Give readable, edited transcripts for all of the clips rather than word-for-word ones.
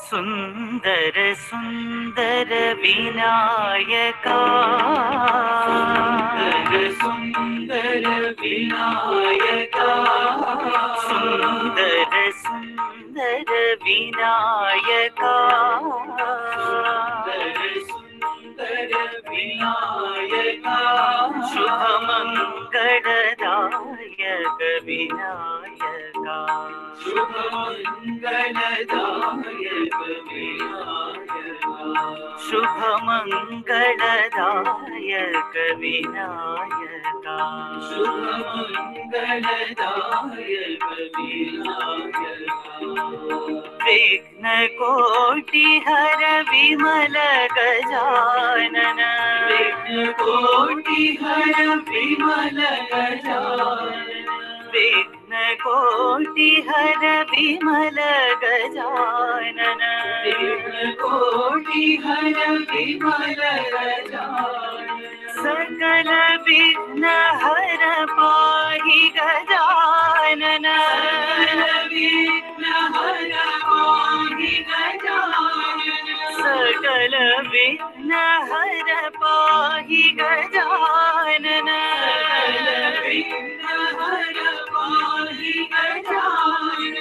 सुंदर सुंदर विनायका, सुंदर सुंदर विनायका, सुंदर सुंदर विनायका, सुंदर सुंदर विनायका, शुभ मंगलदायक विनायका, शुभ मंगलदायक विनायका, शुभ मंगलदायक विनायका, शुभ मंगलदायक विनायका, विघ्न कोटि हर विमल गजानन, विघ्न कोटि हर विमल गजानन, विघ्न कोटि हर विमल गजानन, विघ्न कोटि हर विमल गजानन, सकल विघ्न हर पाहि गजानन, सकल विघ्न हर पाहि गजानन, सकल विघ्न हर पाहि गजानन, सकल विघ्न हर पाहि गजानन,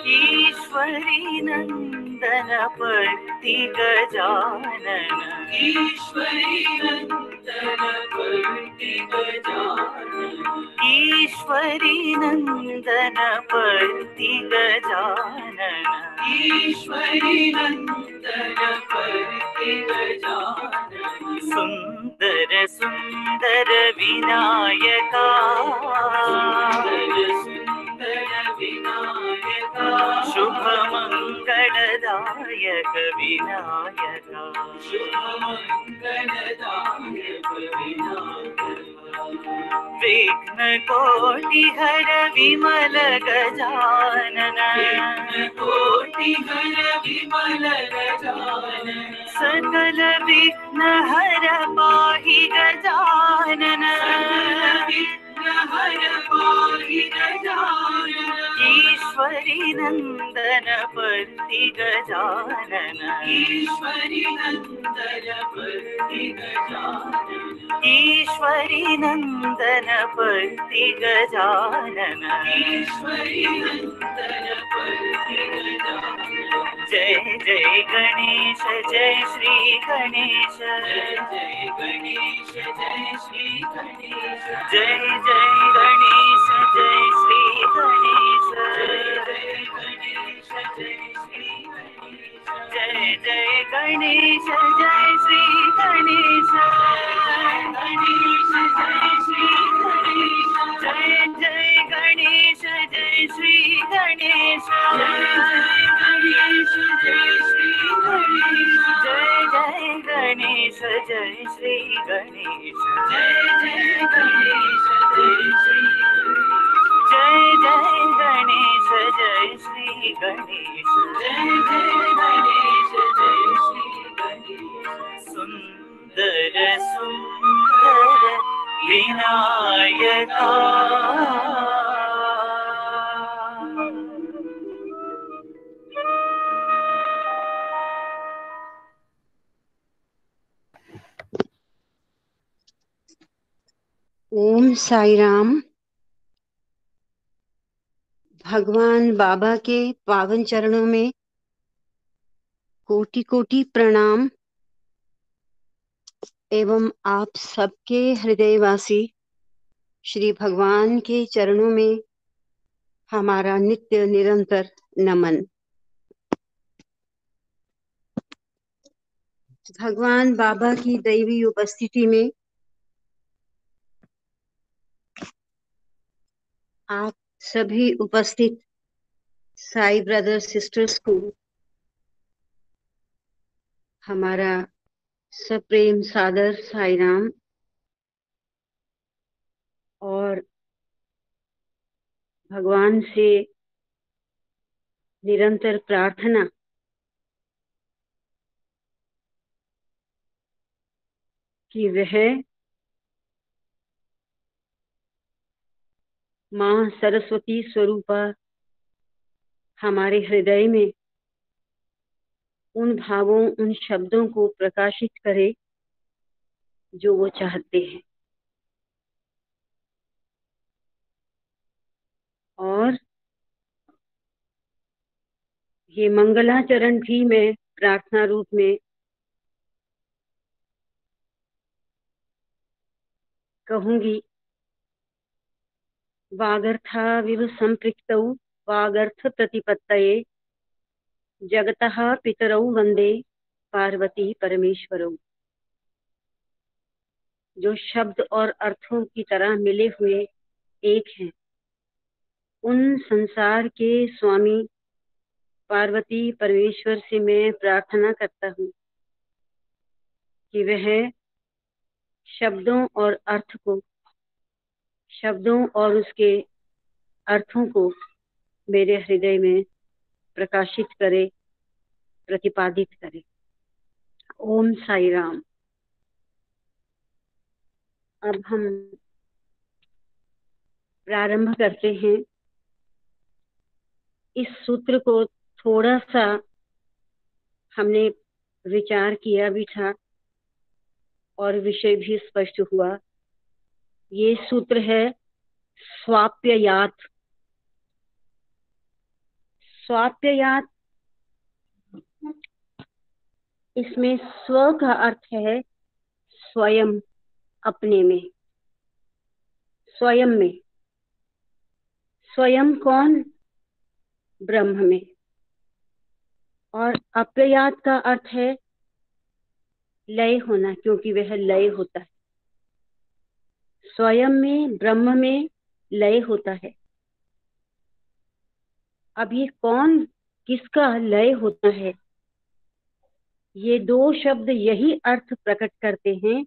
ईश्वरी नंदन पति गजानन, ईश्वरी नंदन पति गजानन, ईश्वरी नंदन पति गजानन, ईश्वरी नंदन पति गजानन, सुंदर सुंदर विनायका, सुंदर सुंदर विनायका, शुभ मंगलदायक विनायका, शुभ मंगलदायक विनायका, विघ्न कोटि हर विमल गजानन, विघ्न कोटि हर विमल गजानन, सकल विघ्न हर पाहि गजानन, सकल विघ्न हर पाहि गजानन, ईश्वरी नंदन पति गजानन, ईश्वरी नंदन पति गजानन, ईश्वरी नंदन पति गजानन, ईश्वरी नंदन पति गजानन, जय जय गणेश जय श्री गणेश, जय जय गणेश जय श्री गणेश, जय जय गणेश जय श्री गणेश, जय जय गणेश जय श्री गणेश, जय जय गणेश जय श्री गणेश, जय जय गणेश जय श्री गणेश, जय गणेश जय श्री गणेश, जय जय गणेश जय श्री गणेश, जय जय गणेश जय श्री गणेश, जय जय गणेश जय श्री गणेश, जय जय गणेश जय श्री गणेश, सुंदर सुंदर विनायका, ओम साई राम। भगवान बाबा के पावन चरणों में कोटि कोटि प्रणाम एवं आप सबके हृदयवासी श्री भगवान के चरणों में हमारा नित्य निरंतर नमन। भगवान बाबा की दैवी उपस्थिति में आप सभी उपस्थित साई ब्रदर्स सिस्टर्स को हमारा सप्रेम सादर साई राम और भगवान से निरंतर प्रार्थना कि वह मां सरस्वती स्वरूपा हमारे हृदय में उन भावों, उन शब्दों को प्रकाशित करे जो वो चाहते हैं। और ये मंगलाचरण भी मैं प्रार्थना रूप में कहूंगी। वागर्थाविव संपृक्तौ वागर्थ प्रतिपत्तये जगतः पितरौ वंदे पार्वती परमेश्वरौ। जो शब्द और अर्थों की तरह मिले हुए एक हैं, उन संसार के स्वामी पार्वती परमेश्वर से मैं प्रार्थना करता हूँ कि वह शब्दों और अर्थ को, शब्दों और उसके अर्थों को मेरे हृदय में प्रकाशित करे, प्रतिपादित करे। ओम साई राम। अब हम प्रारंभ करते हैं। इस सूत्र को थोड़ा सा हमने विचार किया भी था और विषय भी स्पष्ट हुआ। ये सूत्र है स्वाप्ययात। स्वाप्ययात, इसमें स्व का अर्थ है स्वयं, अपने में, स्वयं में। स्वयं कौन? ब्रह्म में। और अप्रयात का अर्थ है लय होना, क्योंकि वह लय होता है। स्वयं में, ब्रह्म में लय होता है। अब ये कौन, किसका लय होता है? ये दो शब्द यही अर्थ प्रकट करते हैं।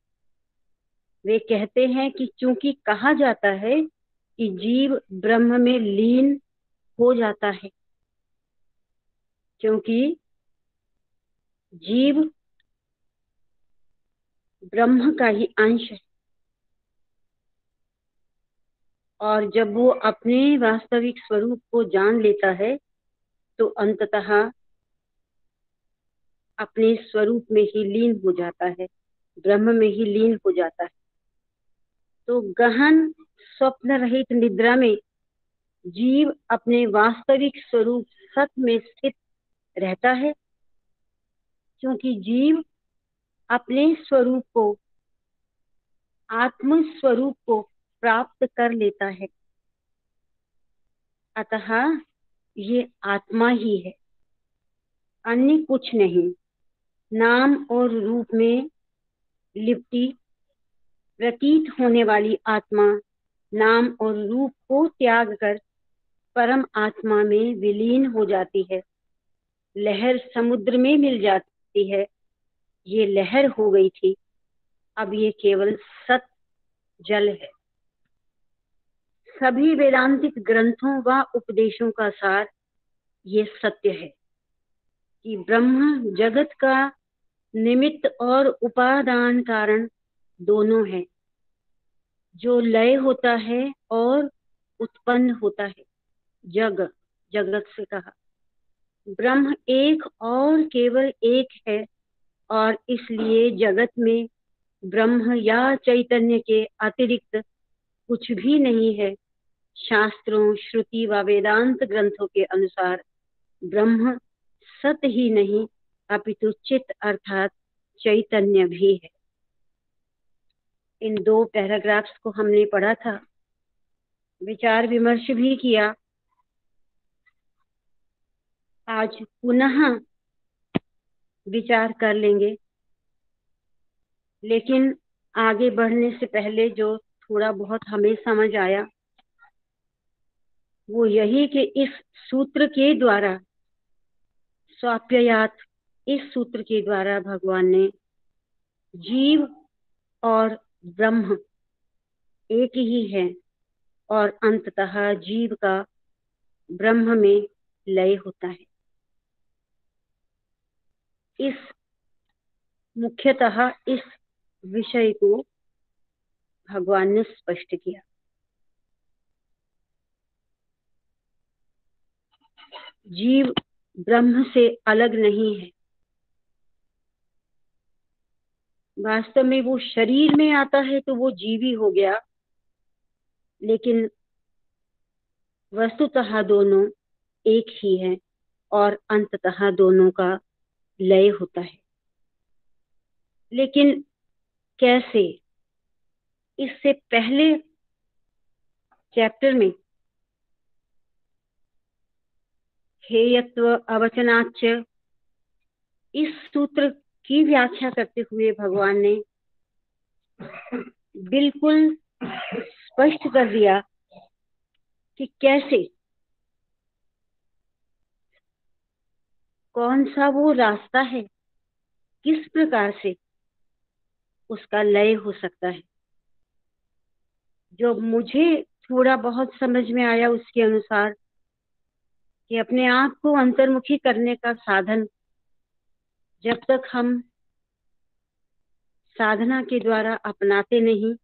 वे कहते हैं कि चूंकि कहा जाता है कि जीव ब्रह्म में लीन हो जाता है, क्योंकि जीव ब्रह्म का ही अंश है। और जब वो अपने वास्तविक स्वरूप को जान लेता है तो अंततः अपने स्वरूप में ही लीन हो जाता है, ब्रह्म में ही लीन हो जाता है। तो गहन स्वप्न रहित निद्रा में जीव अपने वास्तविक स्वरूप सत्य में स्थित रहता है, क्योंकि जीव अपने स्वरूप को, आत्म स्वरूप को प्राप्त कर लेता है। अतः ये आत्मा ही है, अन्य कुछ नहीं। नाम और रूप में लिपटी प्रतीत होने वाली आत्मा नाम और रूप को त्याग कर परम आत्मा में विलीन हो जाती है। लहर समुद्र में मिल जाती है। ये लहर हो गई थी, अब ये केवल सत जल है। सभी वेदांतिक ग्रंथों व उपदेशों का सार ये सत्य है कि ब्रह्म जगत का निमित्त और उपादान कारण दोनों है। जो लय होता है और उत्पन्न होता है, जगत से कहा। ब्रह्म एक और केवल एक है, और इसलिए जगत में ब्रह्म या चैतन्य के अतिरिक्त कुछ भी नहीं है। शास्त्रों, श्रुति व वेदांत ग्रंथों के अनुसार ब्रह्म सत ही नहीं अपितु चित अर्थात चैतन्य भी है। इन दो पैराग्राफ्स को हमने पढ़ा था, विचार विमर्श भी किया। आज पुनः विचार कर लेंगे, लेकिन आगे बढ़ने से पहले जो थोड़ा बहुत हमें समझ आया वो यही कि इस सूत्र के द्वारा, स्वाप्ययात, इस सूत्र के द्वारा भगवान ने जीव और ब्रह्म एक ही है और अंततः जीव का ब्रह्म में लय होता है। मुख्यतः इस विषय को भगवान ने स्पष्ट किया। जीव ब्रह्म से अलग नहीं है। वास्तव में वो शरीर में आता है तो वो जीव ही हो गया, लेकिन वस्तुतः दोनों एक ही है और अंततः दोनों का लय होता है। लेकिन कैसे? इससे पहले चैप्टर में हेयत्व अवचनाच्च इस सूत्र की व्याख्या करते हुए भगवान ने बिल्कुल स्पष्ट कर दिया कि कैसे, कौन सा वो रास्ता है, किस प्रकार से उसका लय हो सकता है। जो मुझे थोड़ा बहुत समझ में आया उसके अनुसार कि अपने आप को अंतर्मुखी करने का साधन जब तक हम साधना के द्वारा अपनाते नहीं,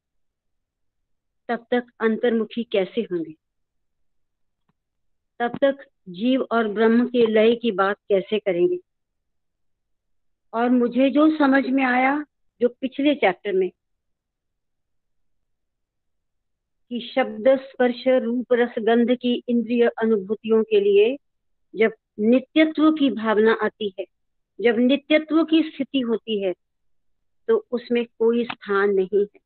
तब तक अंतर्मुखी कैसे होंगे, तब तक जीव और ब्रह्म के लय की बात कैसे करेंगे। और मुझे जो समझ में आया जो पिछले चैप्टर में कि शब्द स्पर्श रूप रस गंध की इंद्रिय अनुभूतियों के लिए जब नित्यत्व की भावना आती है, जब नित्यत्व की स्थिति होती है, तो उसमें कोई स्थान नहीं है।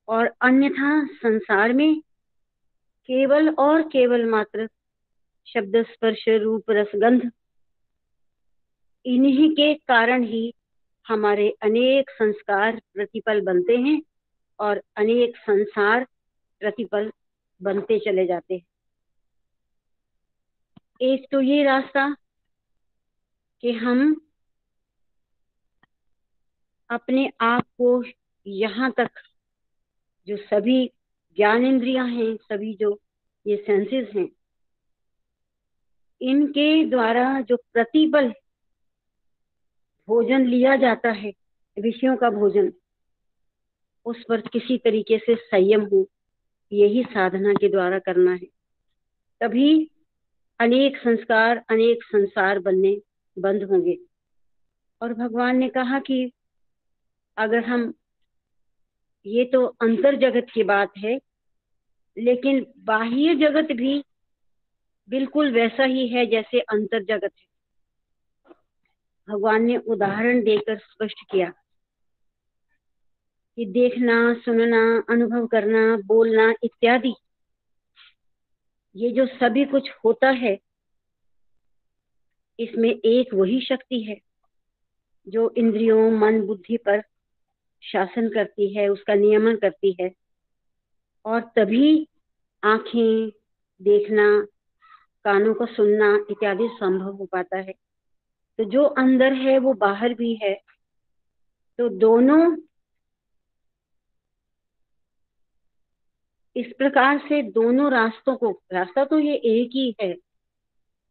और अन्यथा संसार में केवल और केवल मात्र शब्द स्पर्श रूप रस गंध, इन्हीं के कारण ही हमारे अनेक संस्कार प्रतिपल बनते हैं और अनेक संसार प्रतिपल बनते चले जाते हैं। एक तो ये रास्ता कि हम अपने आप को यहाँ तक, जो सभी ज्ञान इंद्रियां हैं, सभी जो ये सेंसेस हैं, इनके द्वारा जो प्रतिपल भोजन लिया जाता है, विषयों का भोजन, उस पर किसी तरीके से संयम हो, यही साधना के द्वारा करना है। तभी अनेक संस्कार, अनेक संसार बनने बंद होंगे। और भगवान ने कहा कि अगर हम, ये तो अंतर जगत की बात है, लेकिन बाह्य जगत भी बिल्कुल वैसा ही है जैसे अंतर जगत है। भगवान ने उदाहरण देकर स्पष्ट किया कि देखना, सुनना, अनुभव करना, बोलना इत्यादि, ये जो सभी कुछ होता है, इसमें एक वही शक्ति है जो इंद्रियों, मन, बुद्धि पर शासन करती है, उसका नियमन करती है। और तभी आंखें देखना, कानों को सुनना इत्यादि संभव हो पाता है। तो जो अंदर है वो बाहर भी है। तो दोनों इस प्रकार से दोनों रास्तों को, रास्ता तो ये एक ही है,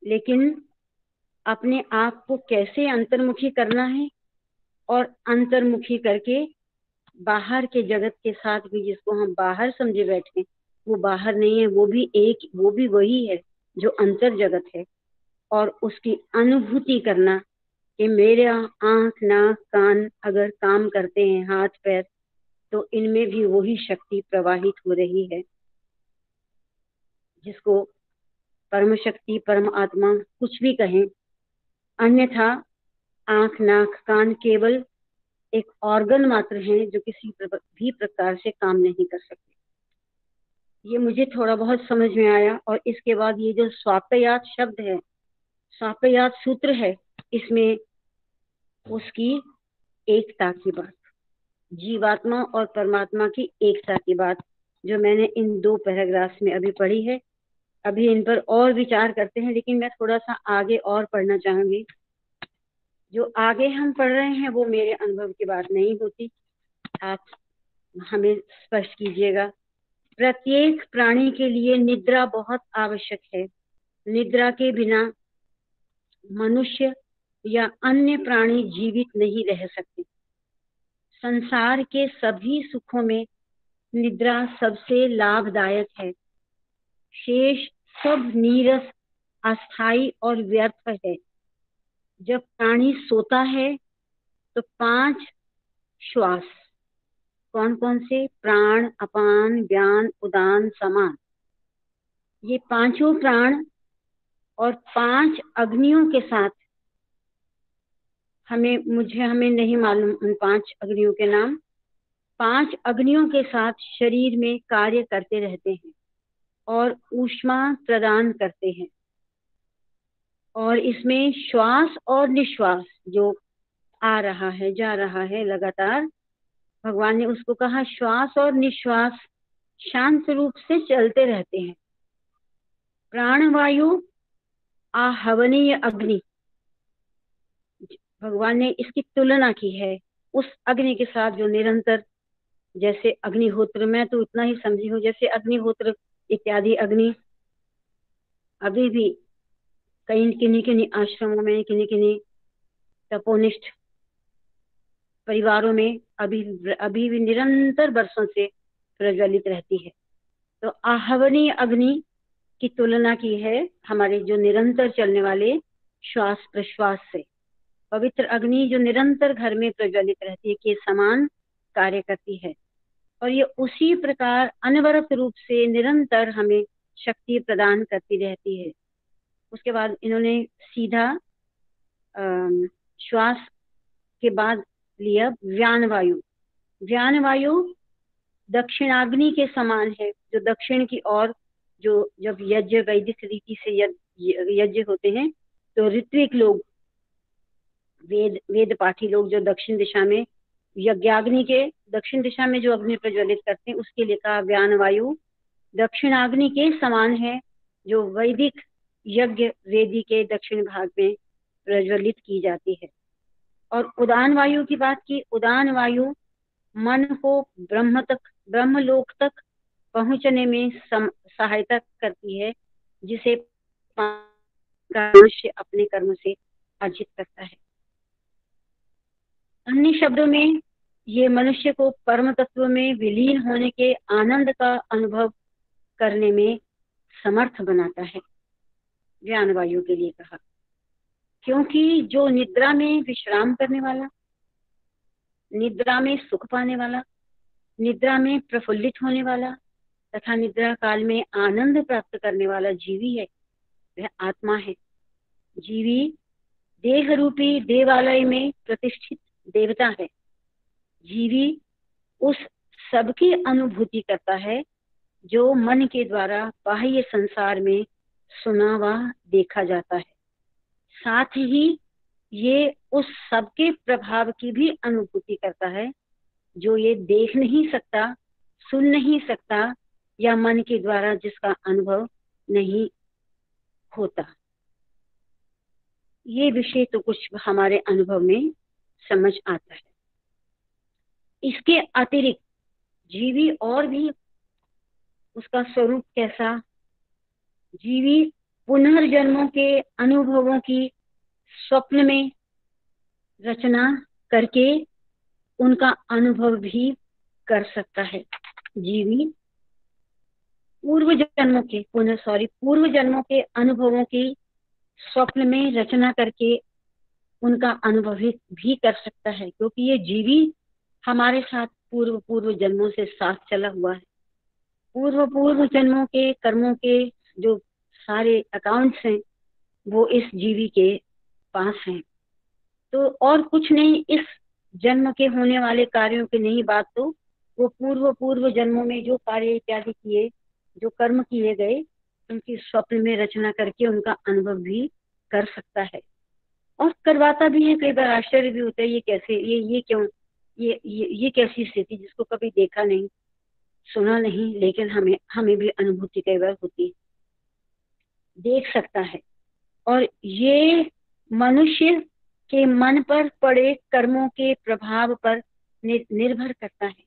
लेकिन अपने आप को कैसे अंतर्मुखी करना है और अंतर्मुखी करके बाहर के जगत के साथ भी, जिसको हम बाहर समझे बैठे, वो बाहर नहीं है, वो भी एक, वो भी वही है जो अंतर जगत है। और उसकी अनुभूति करना कि मेरा आंख, नाक, कान अगर काम करते हैं, हाथ पैर, तो इनमें भी वही शक्ति प्रवाहित हो रही है, जिसको परम शक्ति, परम आत्मा कुछ भी कहें। अन्यथा आंख, नाक, कान केवल एक ऑर्गन मात्र हैं जो किसी भी प्रकार से काम नहीं कर सकते। ये मुझे थोड़ा बहुत समझ में आया। और इसके बाद ये जो स्वापयात शब्द है, स्वापयात सूत्र है, इसमें उसकी एकता की बात, जीवात्मा और परमात्मा की एकता की बात, जो मैंने इन 2 पैराग्राफ में अभी पढ़ी है। अभी इन पर और विचार करते हैं, लेकिन मैं थोड़ा सा आगे और पढ़ना चाहूंगी। जो आगे हम पढ़ रहे हैं वो मेरे अनुभव की बात नहीं होती, आप हमें स्पष्ट कीजिएगा। प्रत्येक प्राणी के लिए निद्रा बहुत आवश्यक है। निद्रा के बिना मनुष्य या अन्य प्राणी जीवित नहीं रह सकते। संसार के सभी सुखों में निद्रा सबसे लाभदायक है। शेष सब नीरस, अस्थाई और व्यर्थ है। जब प्राणी सोता है तो 5 श्वास, कौन कौन से? प्राण, अपान, व्यान, उदान, समान, ये पांचों प्राण और 5 अग्नियों के साथ, हमें नहीं मालूम उन 5 अग्नियों के नाम। 5 अग्नियों के साथ शरीर में कार्य करते रहते हैं और ऊष्मा प्रदान करते हैं। और इसमें श्वास और निश्वास जो आ रहा है, जा रहा है लगातार, भगवान ने उसको कहा श्वास और निश्वास शांत रूप से चलते रहते हैं। प्राणवायु आहवनीय अग्नि, भगवान ने इसकी तुलना की है उस अग्नि के साथ जो निरंतर, जैसे अग्निहोत्र, मैं तो उतना ही समझी हूँ, जैसे अग्निहोत्र इत्यादि अग्नि अभी भी किन्हीं आश्रमों में, किन्हीं तपोनिष्ठ परिवारों में अभी भी निरंतर वर्षों से प्रज्वलित रहती है। तो आहवनीय अग्नि की तुलना की है हमारे जो निरंतर चलने वाले श्वास प्रश्वास से। पवित्र अग्नि जो निरंतर घर में प्रज्वलित रहती है के समान कार्य करती है, और ये उसी प्रकार अनवरत रूप से निरंतर हमें शक्ति प्रदान करती रहती है। उसके बाद इन्होंने सीधा श्वास के बाद लिया व्यान वायु। व्यान वायु दक्षिणाग्नि के समान है, जो दक्षिण की ओर, जो जब यज्ञ वैदिक रीति से यज्ञ होते हैं तो ऋत्विक लोग, वेद पाठी लोग जो दक्षिण दिशा में, यज्ञाग्नि के दक्षिण दिशा में जो अग्नि प्रज्वलित करते हैं, उसके लिए कहा व्यान वायु दक्षिणाग्नि के समान है, जो वैदिक यज्ञ वेदी के दक्षिण भाग में प्रज्वलित की जाती है। और उदान वायु की बात की। उदान वायु मन को ब्रह्मलोक तक पहुंचने में सहायता करती है, जिसे मनुष्य अपने कर्म से अर्जित करता है। अन्य शब्दों में ये मनुष्य को परम तत्व में विलीन होने के आनंद का अनुभव करने में समर्थ बनाता है। ज्ञान वायु के लिए कहा, क्योंकि जो निद्रा में विश्राम करने वाला, निद्रा में सुख पाने वाला, निद्रा में प्रफुल्लित होने वाला तथा निद्रा काल में आनंद प्राप्त करने वाला जीवी है, वह आत्मा है। जीवी देह रूपी देवालय में प्रतिष्ठित देवता है। जीवी उस सबकी अनुभूति करता है जो मन के द्वारा बाह्य संसार में सुना व देखा जाता है। साथ ही ये उस सबके प्रभाव की भी अनुभूति करता है जो ये देख नहीं सकता, सुन नहीं सकता, या मन के द्वारा जिसका अनुभव नहीं होता। ये विषय तो कुछ हमारे अनुभव में समझ आता है। इसके अतिरिक्त जीवी और भी, उसका स्वरूप कैसा? जीवी पुनर्जन्मों के अनुभवों की स्वप्न में रचना करके उनका अनुभव भी कर सकता है। जीवी पूर्व जन्मों के अनुभवों की स्वप्न में रचना करके उनका अनुभव भी कर सकता है, क्योंकि ये जीवी हमारे साथ पूर्व जन्मों से साथ चला हुआ है। पूर्व जन्मों के कर्मों के जो सारे अकाउंट्स हैं वो इस जीवी के पास हैं। तो और कुछ नहीं, इस जन्म के होने वाले कार्यों की नहीं बात, तो वो पूर्व जन्मों में जो कार्य इत्यादि किए, जो कर्म किए गए, उनकी स्वप्न में रचना करके उनका अनुभव भी कर सकता है और करवाता भी है। कई बार आश्चर्य भी होता है, ये कैसे, ये क्यों, ये कैसी स्थिति जिसको कभी देखा नहीं, सुना नहीं, लेकिन हमें भी अनुभूति कई बार होती है, देख सकता है। और ये मनुष्य के मन पर पड़े कर्मों के प्रभाव पर निर्भर करता है।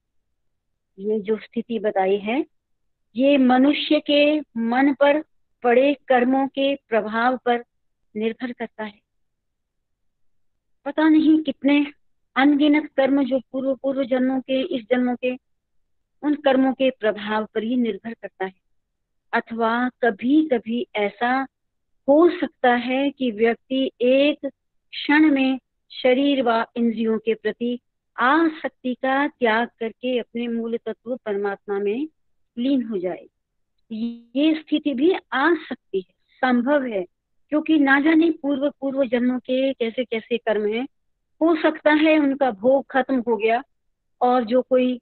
ये जो स्थिति बताई है ये मनुष्य के मन पर पड़े कर्मों के प्रभाव पर निर्भर करता है। पता नहीं कितने अनगिनत कर्म जो पूर्व पूर्व जन्मों के, इस जन्मों के, उन कर्मों के प्रभाव पर ही निर्भर करता है। अथवा कभी कभी ऐसा हो सकता है कि व्यक्ति एक क्षण में शरीर व इंद्रियों के प्रति आसक्ति का त्याग करके अपने मूल तत्व परमात्मा में लीन हो जाए। ये स्थिति भी आ सकती है, संभव है, क्योंकि ना जाने पूर्व पूर्व जन्मों के कैसे कैसे कर्म हैं। हो सकता है उनका भोग खत्म हो गया और जो कोई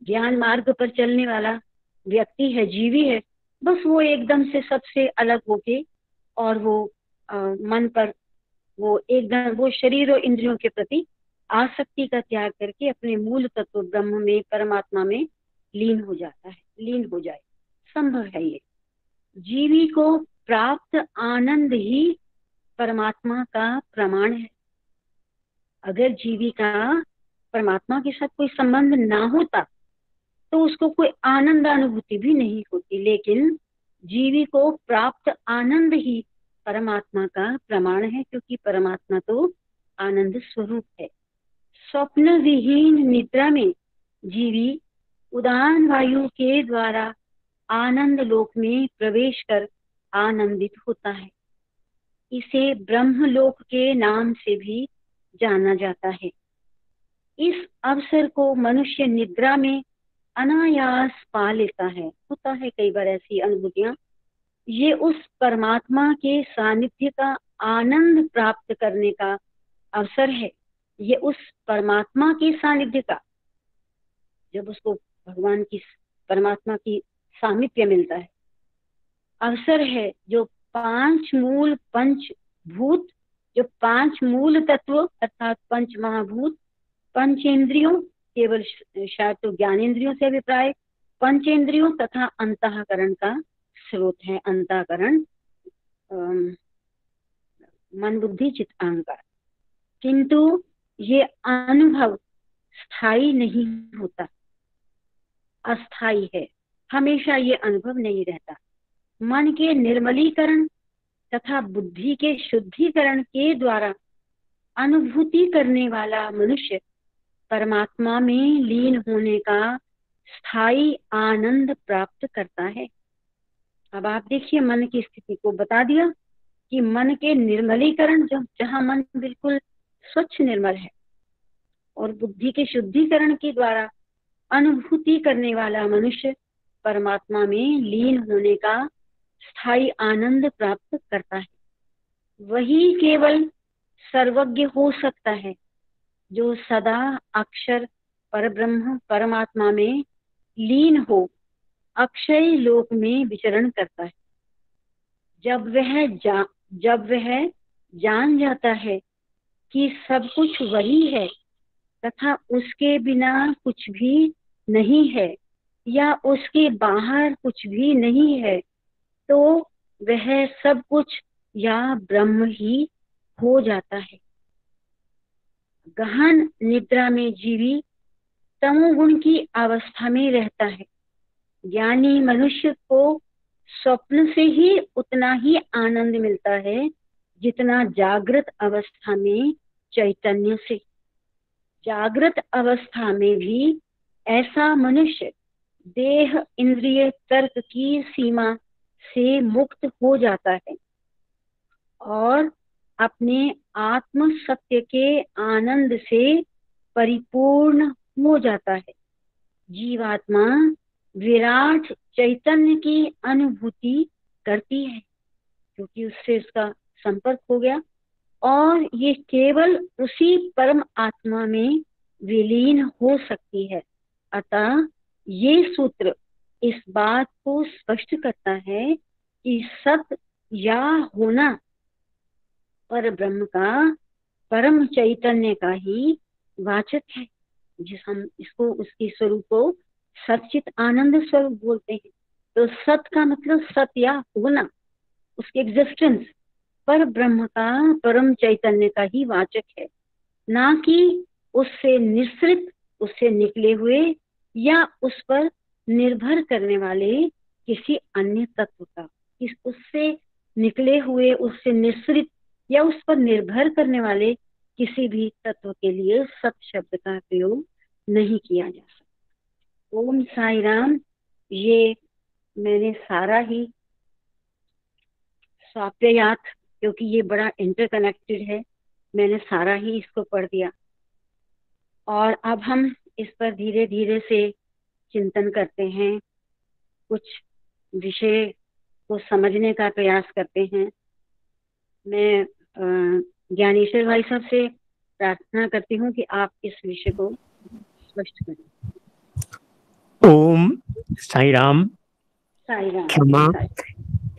ज्ञान मार्ग पर चलने वाला व्यक्ति है, जीवी है, बस वो एकदम से सबसे अलग होके और वो मन पर वो एकदम वो शरीर और इंद्रियों के प्रति आसक्ति का त्याग करके अपने मूल तत्व ब्रह्म में, परमात्मा में लीन हो जाता है, लीन हो जाए। संभव है ये। जीवी को प्राप्त आनंद ही परमात्मा का प्रमाण है। अगर जीवी का परमात्मा के साथ कोई संबंध ना होता तो उसको कोई आनंद अनुभूति भी नहीं होती, लेकिन जीवी को प्राप्त आनंद ही परमात्मा का प्रमाण है, क्योंकि परमात्मा तो आनंद स्वरूप है। स्वप्न विहीन निद्रा में जीवी उदान वायु के द्वारा आनंद लोक में प्रवेश कर आनंदित होता है। इसे ब्रह्मलोक के नाम से भी जाना जाता है। इस अवसर को मनुष्य निद्रा में अनायास पा लेता है। होता है कई बार ऐसी अनुभूतियां। ये उस परमात्मा के सानिध्य का आनंद प्राप्त करने का अवसर है। ये उस परमात्मा के सानिध्य का, जब उसको भगवान की, परमात्मा की सामिप्य मिलता है, अवसर है। जो पांच मूल पंचभूत, जो पांच मूल तत्व अर्थात पंच महाभूत, पंचेंद्रियों, केवल शायद तो ज्ञानेंद्रियों से अभिप्राय, पंचेंद्रियों तथा अंतःकरण का स्रोत है। अंतःकरण मन बुद्धि चित्त अहंकार। किंतु ये अनुभव स्थायी नहीं होता, अस्थायी है। हमेशा ये अनुभव नहीं रहता। मन के निर्मलीकरण तथा बुद्धि के शुद्धिकरण के द्वारा अनुभूति करने वाला मनुष्य परमात्मा में लीन होने का स्थायी आनंद प्राप्त करता है। अब आप देखिए, मन की स्थिति को बता दिया कि मन के निर्मलीकरण, जहाँ मन बिल्कुल स्वच्छ निर्मल है, और बुद्धि के शुद्धिकरण के द्वारा अनुभूति करने वाला मनुष्य परमात्मा में लीन होने का स्थायी आनंद प्राप्त करता है। वही केवल सर्वज्ञ हो सकता है जो सदा अक्षर परब्रह्म परमात्मा में लीन हो अक्षय लोक में विचरण करता है। जब वह जान जाता है कि सब कुछ वही है तथा उसके बिना कुछ भी नहीं है या उसके बाहर कुछ भी नहीं है, तो वह सब कुछ या ब्रह्म ही हो जाता है। गहन निद्रा में जीवी तमोगुण की अवस्था में रहता है। ज्ञानी मनुष्य को स्वप्न से ही उतना ही आनंद मिलता है जितना जागृत अवस्था में चैतन्य से। जागृत अवस्था में भी ऐसा मनुष्य देह इंद्रिय तर्क की सीमा से मुक्त हो जाता है और अपने आत्म सत्य के आनंद से परिपूर्ण हो जाता है। जीवात्मा विराट चैतन्य की अनुभूति करती है क्योंकि उससे उसका संपर्क हो गया, और ये केवल उसी परम आत्मा में विलीन हो सकती है। अतः ये सूत्र इस बात को स्पष्ट करता है कि सत या होना पर ब्रह्म का, परम चैतन्य का ही वाचक है, जिस हम इसको, उसकी स्वरूप को सच्चित आनंद स्वरूप बोलते हैं। तो सत का मतलब सत्य या होना, उसके एग्जिस्टेंस पर ब्रह्म का, परम चैतन्य का ही वाचक है, ना कि उससे निश्रित, उससे निकले हुए या उस पर निर्भर करने वाले किसी अन्य तत्व का, इस उससे निकले हुए, उससे निश्रित या उस पर निर्भर करने वाले किसी भी तत्व के लिए सत शब्द का प्रयोग नहीं किया जा सकता। ओम साई राम। ये मैंने सारा ही स्वाप्ययात, क्योंकि ये बड़ा इंटरकनेक्टेड है, मैंने सारा ही इसको पढ़ दिया और अब हम इस पर धीरे धीरे से चिंतन करते हैं, कुछ विषय को समझने का प्रयास करते हैं। मैं ज्ञानेश्वर भाई साहब से प्रार्थना करती हूँ कि आप इस विषय को स्पष्ट करें। ओम साई राम। साई राम। क्षमा,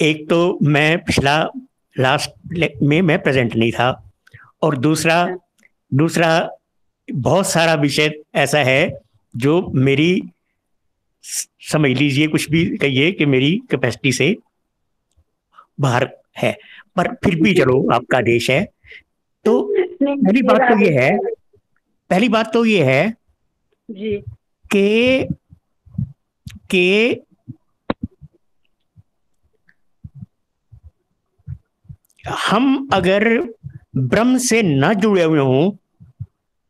एक तो मैं पिछला लास्ट में मैं प्रेजेंट नहीं था, और दूसरा बहुत सारा विषय ऐसा है जो मेरी, समझ लीजिए कुछ भी कहिए कि मेरी कैपेसिटी से बाहर है, पर फिर भी चलो आपका देश है। तो पहली बात तो ये है जी कि हम अगर ब्रह्म से न जुड़े हुए हों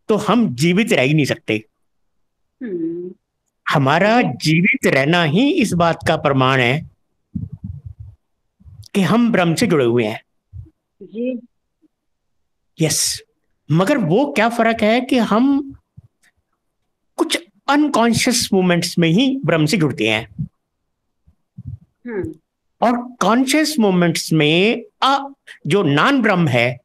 तो हम जीवित रह ही नहीं सकते। हमारा जीवित रहना ही इस बात का प्रमाण है कि हम ब्रह्म से जुड़े हुए हैं। जी यस, मगर वो क्या फर्क है कि हम कुछ अनकॉन्शियस मोमेंट्स में ही ब्रह्म से जुड़ते हैं, और कॉन्शियस मोमेंट्स में जो नॉन ब्रह्म है,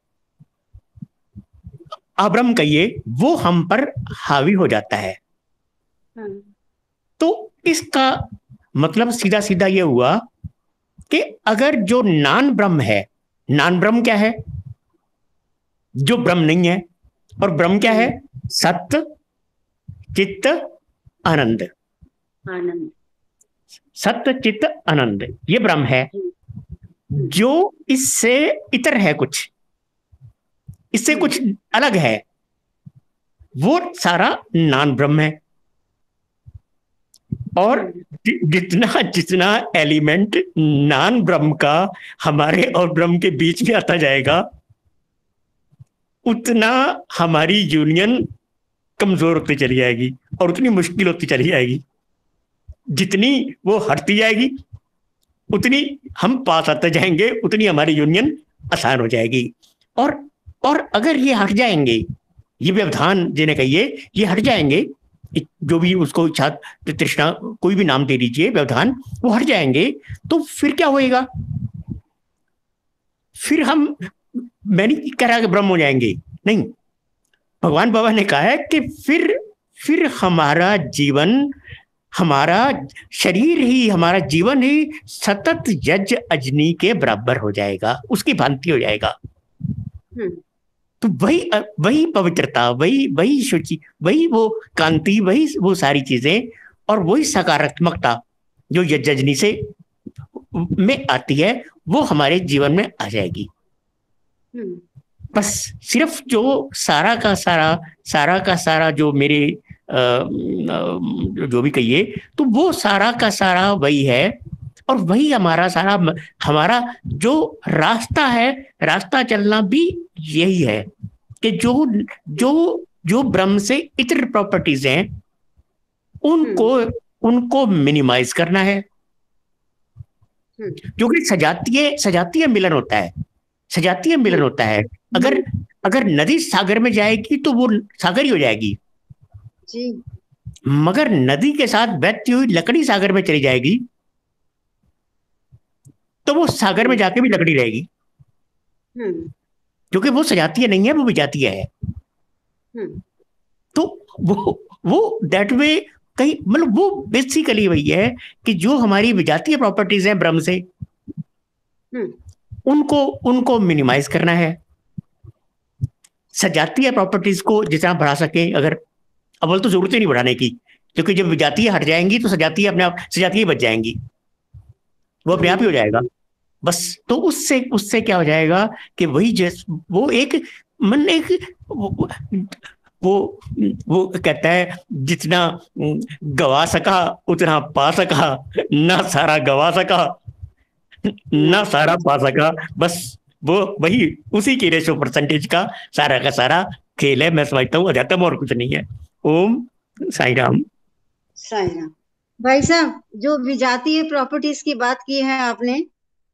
अब्रह्म कहिए, वो हम पर हावी हो जाता है। तो इसका मतलब सीधा सीधा ये हुआ कि अगर जो नॉन ब्रह्म है, नॉन ब्रह्म क्या है? जो ब्रह्म नहीं है। और ब्रह्म क्या है? सत्य चित्त आनंद। सत्य चित्त आनंद, ये ब्रह्म है। जो इससे इतर है, कुछ इससे कुछ अलग है, वो सारा नॉन ब्रह्म है। और जितना जितना एलिमेंट नॉन ब्रह्म का हमारे और ब्रह्म के बीच में आता जाएगा, उतना हमारी यूनियन कमजोर होती चली जाएगी और उतनी मुश्किल होती चली जाएगी। जितनी वो हटती जाएगी उतनी हम पास आते जाएंगे, उतनी हमारी यूनियन आसान हो जाएगी। और अगर ये हट जाएंगे, ये व्यवधान जिन्हें कहिए, ये हट जाएंगे, जो भी उसको इच्छा तृष्णा कोई भी नाम दे दीजिए, व्यवधान, वो हट जाएंगे, तो फिर क्या होएगा? फिर हम, मैं नहीं कह रहा कि ब्रह्म हो जाएंगे, नहीं। भगवान बाबा ने कहा है कि फिर हमारा जीवन, हमारा शरीर ही, हमारा जीवन ही सतत यज्ञ अग्नि के बराबर हो जाएगा, उसकी भांति हो जाएगा। तो वही पवित्रता, वही शुचि, वही वो कांति, वही वो सारी चीजें, और वही सकारात्मकता जो यज्ञ अग्नि से में आती है, वो हमारे जीवन में आ जाएगी। बस सिर्फ जो सारा का सारा जो मेरे जो भी कहिए, तो वो सारा का सारा वही है। और वही हमारा जो रास्ता है, रास्ता चलना भी यही है कि जो ब्रह्म से इतर प्रॉपर्टीज हैं, उनको मिनिमाइज करना है। क्योंकि सजातीय मिलन होता है, सजातीय मिलन होता है। अगर नदी सागर में जाएगी तो वो सागर ही हो जाएगी जी। मगर नदी के साथ बहती हुई लकड़ी सागर में चली जाएगी तो वो सागर में जाके भी लकड़ी रहेगी, क्योंकि वो सजातीय नहीं है, वो विजातीय है। तो वो दैट वे कहीं, मतलब वो बेसिकली वही है कि जो हमारी विजातीय प्रॉपर्टीज हैं ब्रह्म से, उनको मिनिमाइज करना है। सजातीय प्रॉपर्टीज को जितना बढ़ा सके, अगर अव्वल तो जरूरत ही नहीं बढ़ाने की, क्योंकि जब विजातीय हट जाएंगी तो सजातीय अपने आप सजातीय बच जाएंगी, वो अपने आप ही हो जाएगा बस। तो उससे क्या हो जाएगा कि वही वो वो कहता है जितना गवा सका उतना पा सका, ना सारा गवा सका ना सारा पा सका। बस वो वही उसी की रेशो परसेंटेज का सारा खेल है, मैं समझता हूँ, अध्यात्म और कुछ नहीं है। ओम साई राम। साई राम। भाई साहब, जो विजातीय प्रॉपर्टीज की बात की है आपने,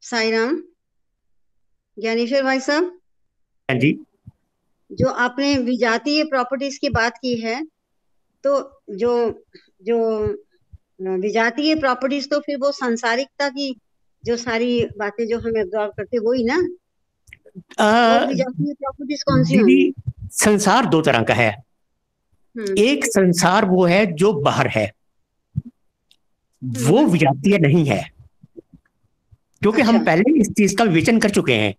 साई राम, ज्ञानेश्वर भाई साहब, हाँ जी, जो आपने विजातीय प्रॉपर्टीज की बात की है, तो जो जो विजातीय प्रॉपर्टीज, तो फिर वो सांसारिकता की जो सारी बातें जो हमें अब्जॉर्व करते वही ना, और विजातीय प्रॉपर्टीज कौन सी होंगी? संसार दो तरह का है। एक संसार वो है जो बाहर है, वो विजातीय नहीं है, क्योंकि हम पहले इस चीज का विवेचन कर चुके हैं।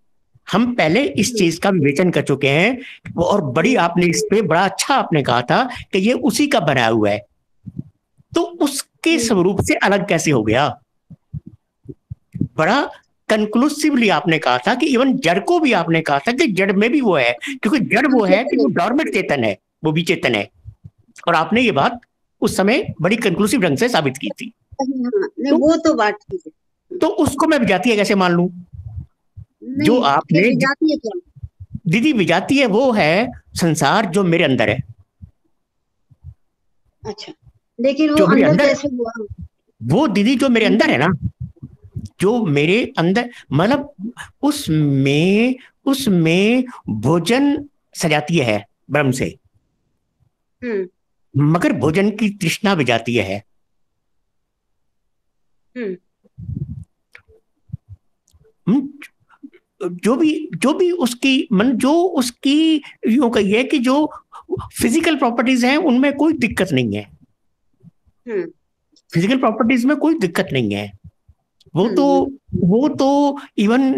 हम पहले इस चीज का विवेचन कर चुके हैं, और बड़ी आपने इस पे बड़ा अच्छा आपने कहा था कि ये उसी का बनाया हुआ है, तो उसके स्वरूप से अलग कैसे हो गया? बड़ा कंक्लूसिवली आपने कहा था कि इवन जड़ को भी आपने कहा था कि जड़ में भी वो है, क्योंकि जड़ वो है कि वो डॉर्मेंट चेतन है, वो भी चेतन है। और आपने ये बात उस समय बड़ी कंक्लूसिव ढंग से साबित की थी। नहीं, वो तो बात ठीक है, तो उसको मैं विजातीय कैसे मान लूं? जो आपने विजातीय क्या? दीदी विजातीय वो है संसार जो मेरे अंदर है। अच्छा, लेकिन वो अंदर कैसे हुआ? वो दीदी जो मेरे अंदर है ना, जो मेरे अंदर, मतलब उसमें भोजन सजातीय है ब्रह्म से, मगर भोजन की तृष्णा विजातीय है। जो भी उसकी जो उसकी यूं कहिए कि जो फिजिकल प्रॉपर्टीज हैं उनमें कोई दिक्कत नहीं है। फिजिकल प्रॉपर्टीज में कोई दिक्कत नहीं है। वो तो इवन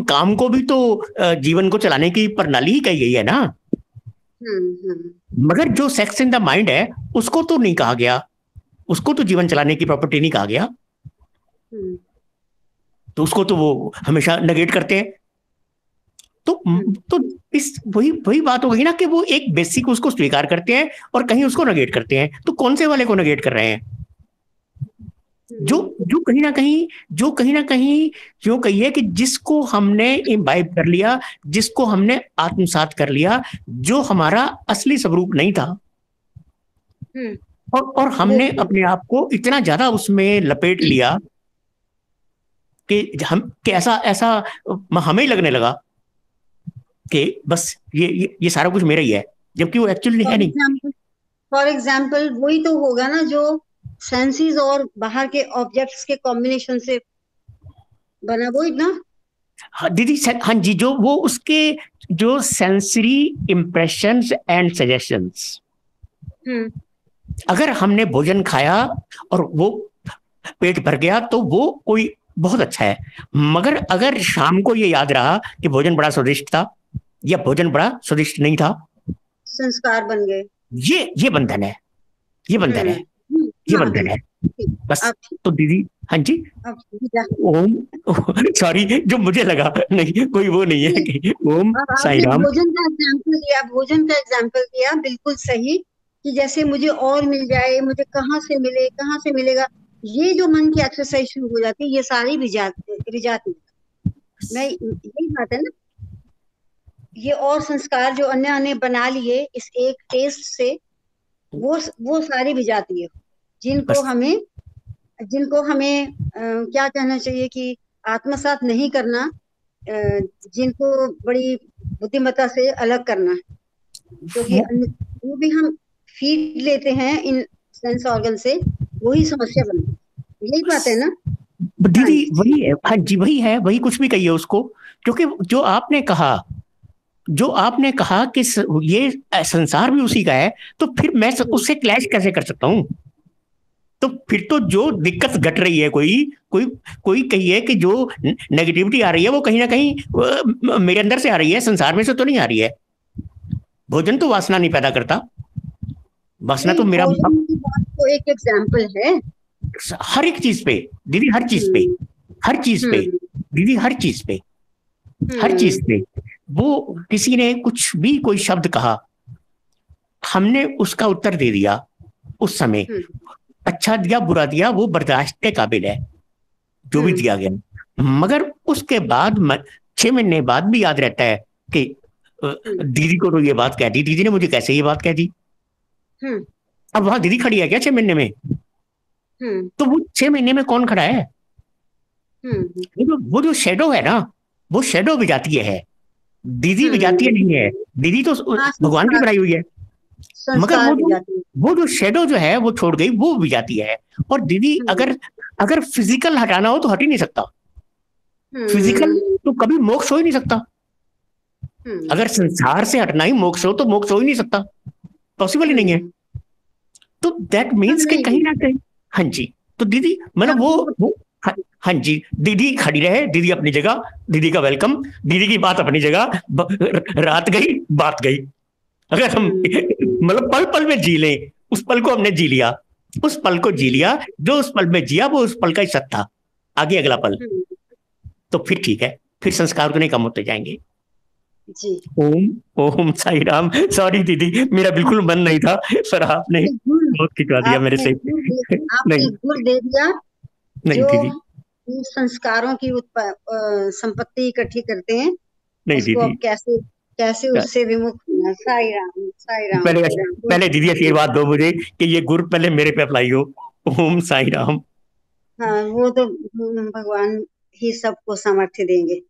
काम को भी तो जीवन को चलाने की प्रणाली ही कही गई है ना। मगर जो सेक्स इन द माइंड है उसको तो नहीं कहा गया, उसको तो जीवन चलाने की प्रॉपर्टी नहीं कहा गया, तो उसको तो वो हमेशा नेगेट करते हैं। तो इस वही बात हो गई ना कि वो एक बेसिक उसको स्वीकार करते हैं और कहीं उसको नेगेट करते हैं। तो कौन से वाले को नेगेट कर रहे हैं? जो कहीं ना कहीं जो कहिए कि जिसको हमने इम्बाइब कर लिया, जिसको हमने आत्मसात कर लिया, जो हमारा असली स्वरूप नहीं था, और हमने अपने आप को इतना ज्यादा उसमें लपेट लिया कि हम ऐसा हमें ही लगने लगा कि बस ये सारा कुछ मेरा ही है, जबकि वो एक्चुअली है नहीं। फॉर एग्जाम्पल वही तो होगा ना जो सेंसेस और बाहर के ऑब्जेक्ट्स के कॉम्बिनेशन से बना, वही ना। हाँ दीदी, हाँ जी, जो वो उसके जो सेंसरी इंप्रेशंस एंड सजेशंस, अगर हमने भोजन खाया और वो पेट भर गया तो वो कोई बहुत अच्छा है, मगर अगर शाम को ये याद रहा कि भोजन बड़ा स्वादिष्ट था या भोजन बड़ा स्वादिष्ट नहीं था, संस्कार बन गए। ये बंधन है, ये बंधन है, ये बंधन है बस। तो दीदी, हाँ जी, ओम, सॉरी, जो मुझे लगा नहीं कोई वो नहीं है कि ओम साई राम। भोजन का एग्जाम्पल दिया, बिल्कुल सही, कि जैसे मुझे और मिल जाए, मुझे कहाँ से मिलेगा, ये जो मन की एक्सरसाइज शुरू हो जाती है, ये सारी विजाती मैं, यही बात है ना। ये और संस्कार जो अन्य बना लिए इस एक टेस्ट से, वो सारी विजाती है, जिनको हमें क्या कहना चाहिए कि आत्मसात नहीं करना, जिनको बड़ी बुद्धिमत्ता से अलग करना, क्योंकि वो भी हम फीड लेते हैं इन सेंस ऑर्गन से, वही समस्या बनती है। यही बात है ना दीदी? वही है, हाँ जी, वही है, वही कुछ भी कहिए उसको, क्योंकि जो आपने कहा कि ये संसार भी उसी का है, तो फिर मैं उससे क्लैश कैसे कर सकता हूँ? तो फिर तो जो दिक्कत घट रही है, कोई कहिए कि जो नेगेटिविटी आ रही है वो कहीं ना कहीं मेरे अंदर से आ रही है, संसार में से तो नहीं आ रही है। भोजन तो वासना नहीं पैदा करता, वासना तो मेरा तो एक एग्जाम्पल है हर एक चीज पे दीदी, हर चीज पे दीदी, हर चीज पे वो किसी ने कुछ भी कोई शब्द कहा, हमने उसका उत्तर दे दिया उस समय, अच्छा दिया बुरा दिया वो बर्दाश्त के काबिल है जो भी दिया गया, मगर उसके बाद 6 महीने बाद भी याद रहता है कि दीदी को तो ये बात कह दी, दीदी ने मुझे कैसे ये बात कह दी। अब वहां दीदी खड़ी है क्या 6 महीने में? तो वो 6 महीने में कौन खड़ा है? वो जो शेडो है ना, वो शेडो विजातीय है, दीदी विजातीय नहीं है। दीदी तो भगवान की बनाई हुई है, मगर वो जो शेडो जो है वो छोड़ गई, वो विजातीय है। और दीदी अगर फिजिकल हटाना हो तो हट ही नहीं सकता, फिजिकल तो कभी मोक्ष हो ही नहीं सकता। अगर संसार से हटना ही मोक्ष हो तो मोक्ष हो ही नहीं सकता, पॉसिबल ही नहीं है। तो दैट मीन्स कि कहीं ना कहीं, हाँ जी, तो दीदी मतलब वो हाँ जी, दीदी खड़ी रहे, दीदी अपनी जगह, दीदी का वेलकम, दीदी की बात अपनी जगह, रात गई बात गई। अगर हम मतलब पल पल में जी लें, उस पल को हमने जी लिया, उस पल को जी लिया, जो उस पल में जिया वो उस पल का ही सत्य था, आगे अगला पल, तो फिर ठीक है, फिर संस्कार उतने कम होते जाएंगे। जी ओम ओम साई राम। सॉरी दीदी, मेरा बिल्कुल मन नहीं था, पर आपने बहुत खिंचवा दिया मेरे से। आपने गुर दे दिया। नहीं जो दीदी, संस्कारों की संपत्ति इकट्ठी करते हैं, नहीं उसको दीदी, अब कैसे कैसे उससे विमुक्त होना। साई राम साई राम। पहले दीदी आशीर्वाद दो मुझे कि ये गुर पहले मेरे पे अप्लाई हो। ओम साई राम। हाँ, वो तो भगवान ही सबको सामर्थ्य देंगे।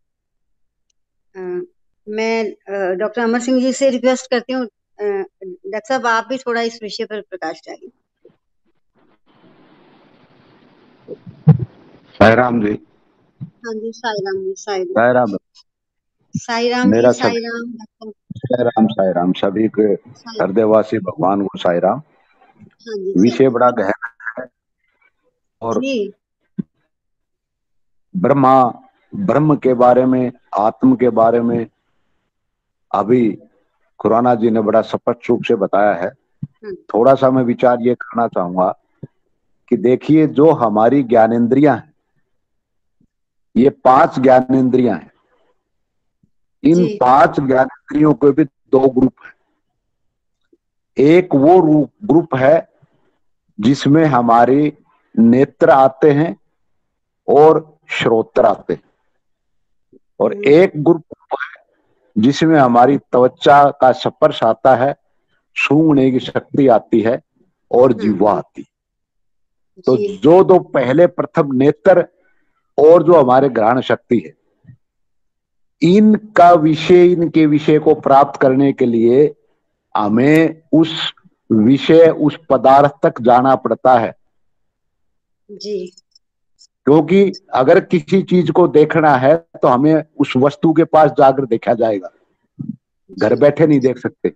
मैं डॉक्टर अमर सिंह जी से रिक्वेस्ट करती हूँ, डॉक्टर साहब आप भी थोड़ा इस विषय पर प्रकाश डालिए। साई राम जी। हाँ जी, साई राम जी, साई साई राम। साई राम जी, साई राम। साई राम साई राम, सभी के हृदयवासी भगवान को साई राम। हाँ जी, विषय बड़ा गहरा है और ब्रह्म के बारे में, आत्म के बारे में अभी खुराना जी ने बड़ा स्पष्ट रूप से बताया है। थोड़ा सा मैं विचार ये करना चाहूंगा कि देखिए, जो हमारी ज्ञानेंद्रियां हैं, ये 5 ज्ञानेंद्रियां हैं। इन 5 ज्ञानेंद्रियों के भी 2 ग्रुप हैं। एक वो ग्रुप है जिसमें हमारे नेत्र आते हैं और श्रोत्र आते हैं, और एक ग्रुप है जिसमें हमारी त्वचा का स्पर्श आता है, सूंघने की शक्ति आती है और जीवा आती है। तो जो 2 पहले प्रथम नेत्र और जो हमारे घ्राण शक्ति है, इनका विषय, इनके विषय को प्राप्त करने के लिए हमें उस विषय, उस पदार्थ तक जाना पड़ता है जी। क्योंकि अगर किसी चीज को देखना है तो हमें उस वस्तु के पास जाकर देखा जाएगा, घर बैठे नहीं देख सकते।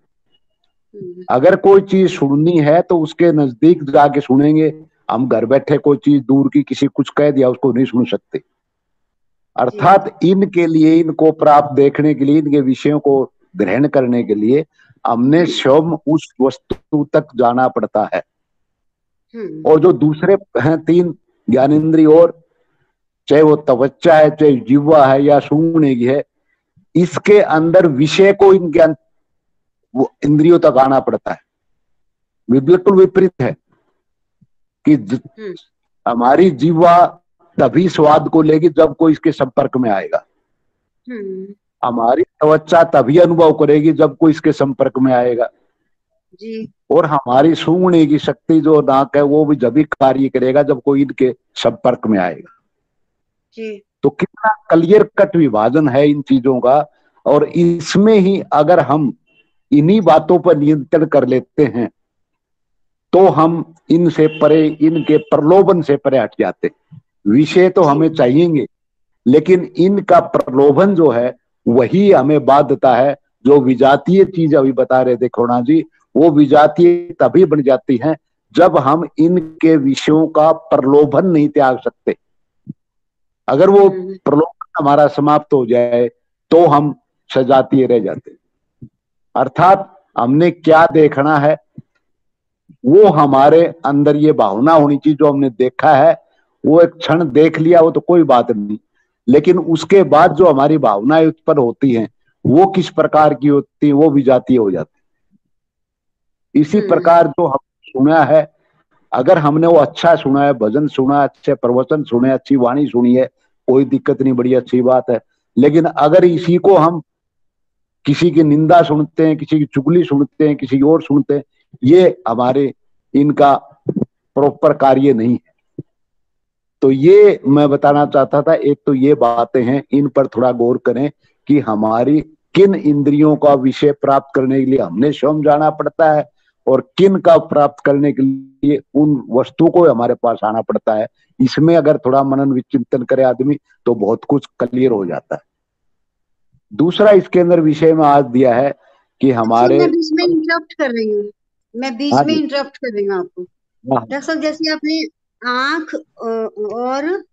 अगर कोई चीज सुननी है तो उसके नजदीक जाके सुनेंगे, हम घर बैठे कोई चीज दूर की किसी कुछ कह दिया उसको नहीं सुन सकते। अर्थात इनके लिए, इनको प्राप्त देखने के लिए, इनके विषयों को ग्रहण करने के लिए हमने स्वयं उस वस्तु तक जाना पड़ता है। और जो दूसरे हैं 3 ज्ञानेंद्रिय, और चाहे वो त्वचा है, चाहे जीवा है या सूंघने की है, इसके अंदर विषय को इन ज्ञान वो इंद्रियों तक आना पड़ता है। बिल्कुल विपरीत है कि हमारी जीवा तभी स्वाद को लेगी जब कोई इसके संपर्क में आएगा, हमारी त्वचा तभी अनुभव करेगी जब कोई इसके संपर्क में आएगा जी। और हमारी सूंघने की शक्ति जो नाक है वो भी जब भी कार्य करेगा जब कोई इनके संपर्क में आएगा जी। तो कितना क्लियर कट विभाजन है इन चीजों का। और इसमें ही अगर हम इन्हीं बातों पर नियंत्रण कर लेते हैं तो हम इनसे परे, इनके प्रलोभन से परे हट जाते। विषय तो हमें चाहिएंगे, लेकिन इनका प्रलोभन जो है वही हमें बाध्यता है। जो विजातीय चीज अभी बता रहे थे खुराना जी, वो विजातीय तभी बन जाती है जब हम इनके विषयों का प्रलोभन नहीं त्याग सकते। अगर वो प्रलोभन हमारा समाप्त हो जाए तो हम सजातीय रह जाते। अर्थात हमने क्या देखना है वो हमारे अंदर ये भावना होनी चाहिए। जो हमने देखा है वो एक क्षण देख लिया, वो तो कोई बात नहीं, लेकिन उसके बाद जो हमारी भावनाएं उत्पन्न होती हैं वो किस प्रकार की होती है, वो विजातीय हो जाती है। इसी प्रकार जो हम सुना है, अगर हमने वो अच्छा सुना है, भजन सुना, अच्छे प्रवचन सुने, अच्छी वाणी सुनी है, कोई दिक्कत नहीं, बड़ी अच्छी बात है। लेकिन अगर इसी को हम किसी की निंदा सुनते हैं, किसी की चुगली सुनते हैं, किसी और सुनते हैं, ये हमारे इनका प्रॉपर कार्य नहीं है। तो ये मैं बताना चाहता था। एक तो ये बातें हैं, इन पर थोड़ा गौर करें कि हमारी किन इंद्रियों का विषय प्राप्त करने के लिए हमने स्वयं जाना पड़ता है और किन का प्राप्त करने के लिए उन वस्तु को हमारे पास आना पड़ता है। इसमें अगर थोड़ा मनन विचिंतन करे आदमी तो बहुत कुछ क्लियर हो जाता है। दूसरा इसके अंदर विषय में आज दिया है कि हमारे, मैं बीच में इंटरप्ट कर रही हूँ, मैं बीच में इंटरप्ट कर रही हूँ आपको। डॉक्टर साहब, जैसे आपने आंख और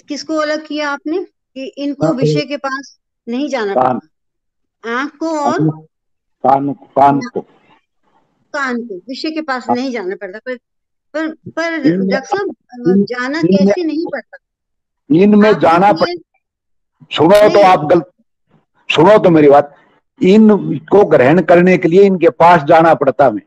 किसको अलग किया आपने कि इनको विषय के पास नहीं जाना पड़ता, आंख को और कान को विषय के पास नहीं जाना पड़ता, पर डॉक्टर साहब जाना कैसे नहीं पड़ता, इनमें जाना पड़ता। सुनो तो आप सुनो तो मेरी बात, इनको ग्रहण करने के लिए इनके पास जाना पड़ता है।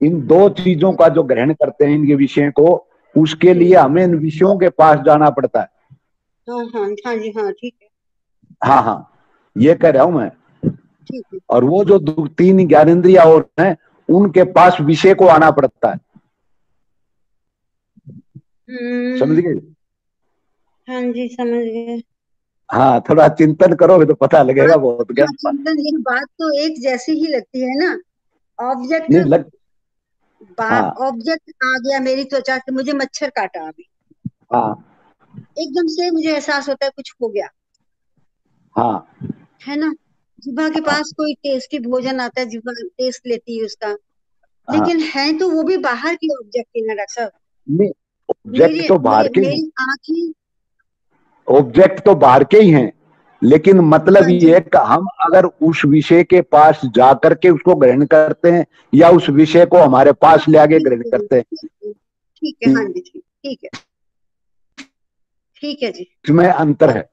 इन दो चीजों का जो ग्रहण करते हैं इनके विषय को, उसके लिए हमें इन विषयों के पास जाना पड़ता है। हाँ जी, हाँ ठीक है, हाँ ये कह रहा हूं मैं। ठीक है। और वो जो 3 ज्ञानेंद्रियां और हैं उनके पास विषय को आना पड़ता है। समझ गए? हाँ जी, समझ गए। हाँ, थोड़ा चिंतन करोगे तो पता लगेगा बहुत। चिंतन, ये बात तो एक जैसी ही लगती है ना। ऑब्जेक्ट ऑब्जेक्ट आ गया मेरी त्वचा से, मुझे मच्छर काटा अभी, एकदम से मुझे एहसास होता है कुछ हो गया, है ना। जिह्वा के पास कोई टेस्टी भोजन आता है, जिह्वा टेस्ट लेती है उसका, लेकिन है तो वो भी बाहर की ऑब्जेक्ट है ना डॉक्टर साहब। ऑब्जेक्ट तो बाहर के, मेरी आंखें ऑब्जेक्ट तो बाहर के ही हैं, लेकिन मतलब ये है कि हम अगर उस विषय के पास जाकर के उसको ग्रहण करते हैं या उस विषय को हमारे पास ले आके ग्रहण करते हैं। ठीक है, हाँ जी, ठीक है, ठीक है जी, इसमें अंतर है।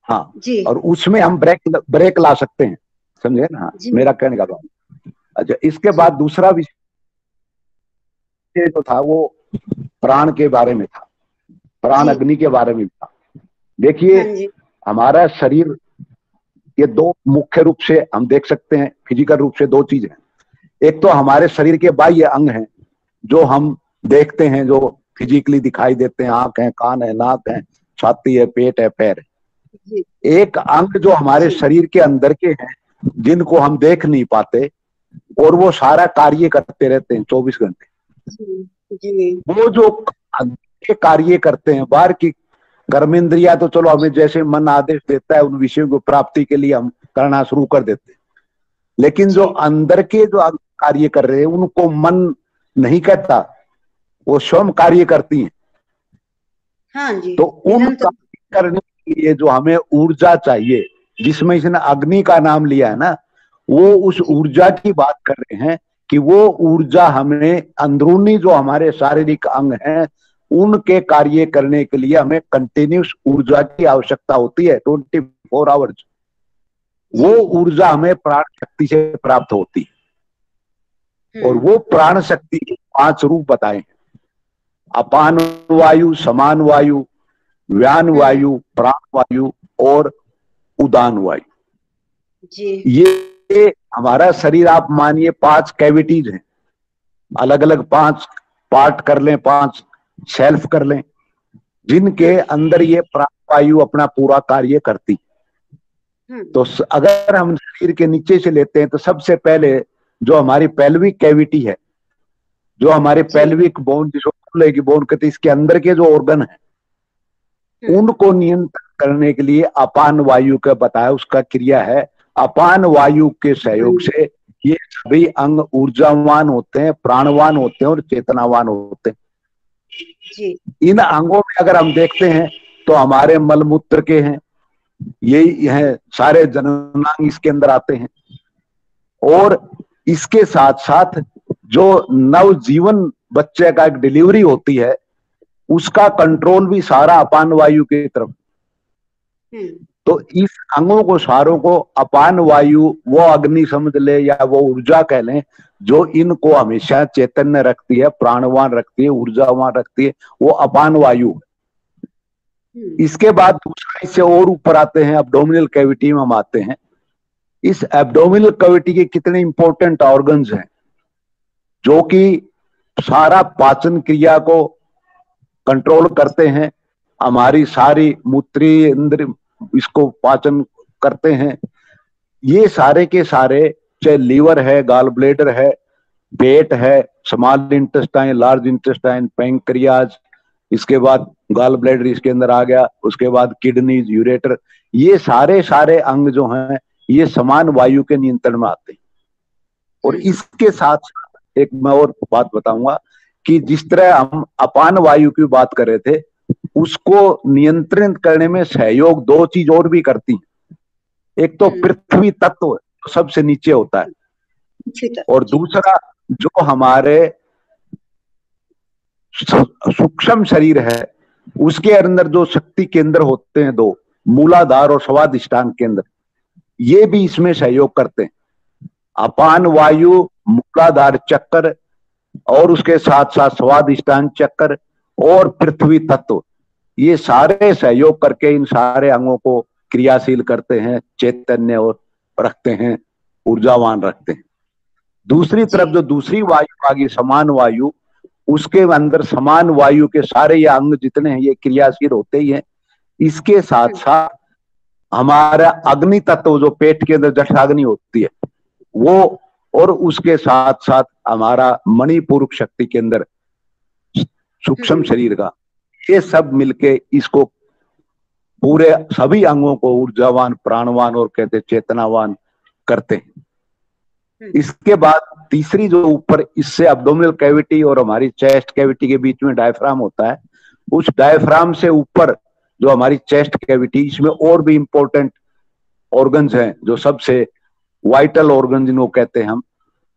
हाँ जी। और उसमें हम ब्रेक ला सकते हैं, समझे ना? मेरा कहने का बात। अच्छा, इसके बाद दूसरा विषय जो था वो प्राण के बारे में था, प्राण अग्नि के बारे में था। देखिए, हमारा शरीर, ये 2 मुख्य रूप से हम देख सकते हैं, फिजिकल रूप से 2 चीज हैं। एक तो हमारे शरीर के बाह्य अंग हैं जो हम देखते हैं, जो फिजिकली दिखाई देते हैं, आंख है, कान है, नाक है, छाती है, पेट है, पैर है। एक अंग जो हमारे शरीर के अंदर के हैं जिनको हम देख नहीं पाते और वो सारा कार्य करते रहते हैं 24 घंटे। वो जो कार्य करते हैं, बाहर की कर्मेंद्रिया तो चलो हमें जैसे मन आदेश देता है उन विषयों को प्राप्ति के लिए हम करना शुरू कर देते हैं, लेकिन जो अंदर के जो कार्य कर रहे हैं उनको मन नहीं कहता, वो स्वयं कार्य करती हैं। हाँ जी। तो उन कार्य करने के लिए जो हमें ऊर्जा चाहिए, जिसमें इसने अग्नि का नाम लिया है ना, वो उस ऊर्जा की बात कर रहे हैं कि वो ऊर्जा हमें अंदरूनी जो हमारे शारीरिक अंग हैं उनके कार्य करने के लिए हमें कंटिन्यूस ऊर्जा की आवश्यकता होती है, 24 आवर्स। वो ऊर्जा हमें प्राण शक्ति से प्राप्त होती है। और वो प्राण शक्ति के 5 रूप बताए हैं: अपान वायु, समान वायु, व्यान वायु, प्राण वायु और उदान वायु जी। ये हमारा शरीर आप मानिए 5 कैविटीज हैं, अलग अलग 5 पार्ट कर लें, 5 सेल्फ कर लें, जिनके अंदर ये प्राण वायु अपना पूरा कार्य करती। तो अगर हम शरीर के नीचे से लेते हैं तो सबसे पहले जो हमारी पेल्विक कैविटी है, जो हमारे पेल्विक बोन, जिसको की बोन कहते हैं, इसके अंदर के जो ऑर्गन है उनको नियंत्रण करने के लिए अपान वायु का बताया, उसका क्रिया है। अपान वायु के सहयोग से ये सभी अंग ऊर्जावान होते हैं, प्राणवान होते हैं और चेतनावान होते हैं जी। इन अंगों में अगर हम देखते हैं तो हमारे मलमूत्र के हैं, यही है, सारे जननांग इसके अंदर आते हैं। और इसके साथ साथ जो नवजीवन बच्चे का एक डिलीवरी होती है, उसका कंट्रोल भी सारा अपान वायु की तरफ। तो इस अंगों को सारों को अपान वायु, वो अग्नि समझ ले या वो ऊर्जा कह लें, जो इनको हमेशा चैतन्य रखती है, प्राणवान रखती है, ऊर्जावान रखती है, वो अपान वायु। इसके बाद दूसरा, इससे और ऊपर आते हैं, एब्डोमिनल कैविटी में हम आते हैं। इस एब्डोमिनल कैविटी के कितने इंपॉर्टेंट ऑर्गन्स हैं जो कि सारा पाचन क्रिया को कंट्रोल करते हैं, हमारी सारी मूत्रीय इंद्र इसको पाचन करते हैं। ये सारे के सारे, चाहे लीवर है, गाल ब्लेडर है, पेट है, small intestine, large intestine, pancreas, इसके बाद गाल ब्लेडर इसके अंदर आ गया, उसके बाद किडनीज, यूरेटर, ये सारे सारे अंग जो हैं ये समान वायु के नियंत्रण में आते हैं। और इसके साथ साथ एक मैं और बात बताऊंगा कि जिस तरह हम अपान वायु की बात कर रहे थे, उसको नियंत्रित करने में सहयोग दो चीज और भी करती है। एक तो पृथ्वी तत्व सबसे नीचे होता है, और दूसरा जो हमारे सूक्ष्म शरीर है उसके अंदर जो शक्ति केंद्र होते हैं दो, मूलाधार और स्वादिष्टान केंद्र, ये भी इसमें सहयोग करते हैं। अपान वायु, मूलाधार चक्र और उसके साथ साथ स्वादिष्टान चक्र और पृथ्वी तत्व, ये सारे सहयोग करके इन सारे अंगों को क्रियाशील करते हैं, चैतन्य और रखते हैं, ऊर्जावान रखते हैं। दूसरी तरफ जो दूसरी वायु आ गई समान वायु, उसके अंदर समान वायु के सारे ये अंग जितने हैं ये क्रियाशील होते ही हैं। इसके साथ साथ हमारा अग्नि तत्व जो पेट के अंदर जठराग्नि होती है वो, और उसके साथ साथ हमारा मणिपुर शक्ति के अंदर सूक्ष्म शरीर का, ये सब मिलके इसको पूरे सभी अंगों को ऊर्जावान, प्राणवान और कहते चेतनावान करते हैं। इसके बाद तीसरी जो ऊपर, इससे एब्डोमिनल कैविटी और हमारी चेस्ट कैविटी के बीच में डायफ्राम होता है, उस डायफ्राम से ऊपर जो हमारी चेस्ट कैविटी, इसमें और भी इंपॉर्टेंट ऑर्गन्स हैं जो सबसे वाइटल ऑर्गन जिनको कहते हैं हम,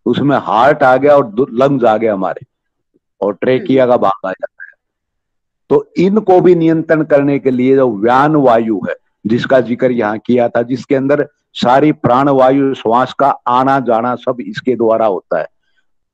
उसमें हार्ट आ गया और लंग्स आ गया हमारे, और ट्रेकिया का भाग आ जाता है। तो इनको भी नियंत्रण करने के लिए जो व्यान वायु है जिसका जिक्र यहाँ किया था, जिसके अंदर सारी प्राण वायु, श्वास का आना जाना सब इसके द्वारा होता है।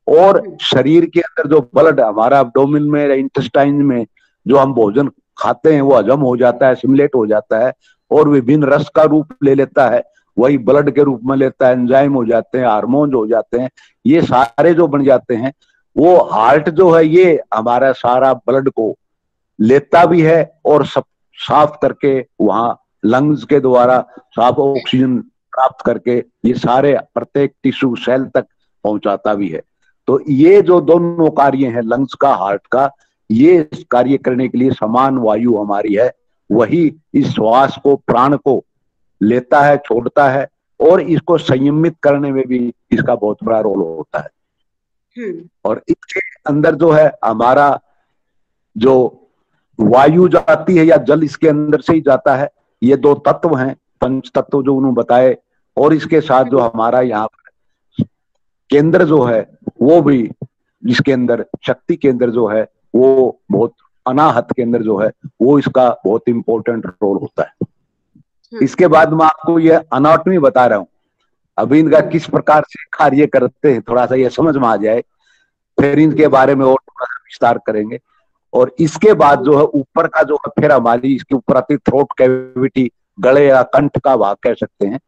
और शरीर के अंदर जो ब्लड हमारा एब्डोमेन में, इंटेस्टाइन में जो हम भोजन खाते हैं वो हजम हो जाता है, सिमुलेट हो जाता है और विभिन्न रस का रूप ले लेता है, वही ब्लड के रूप में लेता है, एंजाइम हो जाते हैं, हार्मोन हो जाते हैं, ये सारे जो बन जाते हैं। वो हार्ट जो है ये हमारा सारा ब्लड को लेता भी है और सब साफ करके वहां लंग्स के द्वारा साफ ऑक्सीजन प्राप्त करके ये सारे प्रत्येक टिश्यू सेल तक पहुंचाता भी है। तो ये जो दोनों कार्य हैं लंग्स का, हार्ट का, ये कार्य करने के लिए समान वायु हमारी है, वही इस श्वास को, प्राण को लेता है, छोड़ता है, और इसको संयमित करने में भी इसका बहुत बड़ा रोल होता है। और इसके अंदर जो है हमारा जो वायु जाती है या जल इसके अंदर से ही जाता है, ये दो तत्व हैं, पंच तत्व जो उन्होंने बताए, और इसके साथ जो हमारा यहाँ केंद्र जो है वो भी, जिसके अंदर शक्ति केंद्र जो है वो बहुत अनाहत केंद्र जो है वो इसका बहुत इंपॉर्टेंट रोल होता है। इसके बाद मैं आपको ये अनाटॉमी बता रहा हूं, अभी इनका किस प्रकार से कार्य करते हैं थोड़ा सा ये समझ में आ जाए, फिर इनके बारे में और थोड़ा सा विस्तार करेंगे। और इसके बाद जो है ऊपर का जो है फिर हमारी इसके ऊपर आती थ्रोट कैविटी, गले या कंठ का भाग कह सकते हैं,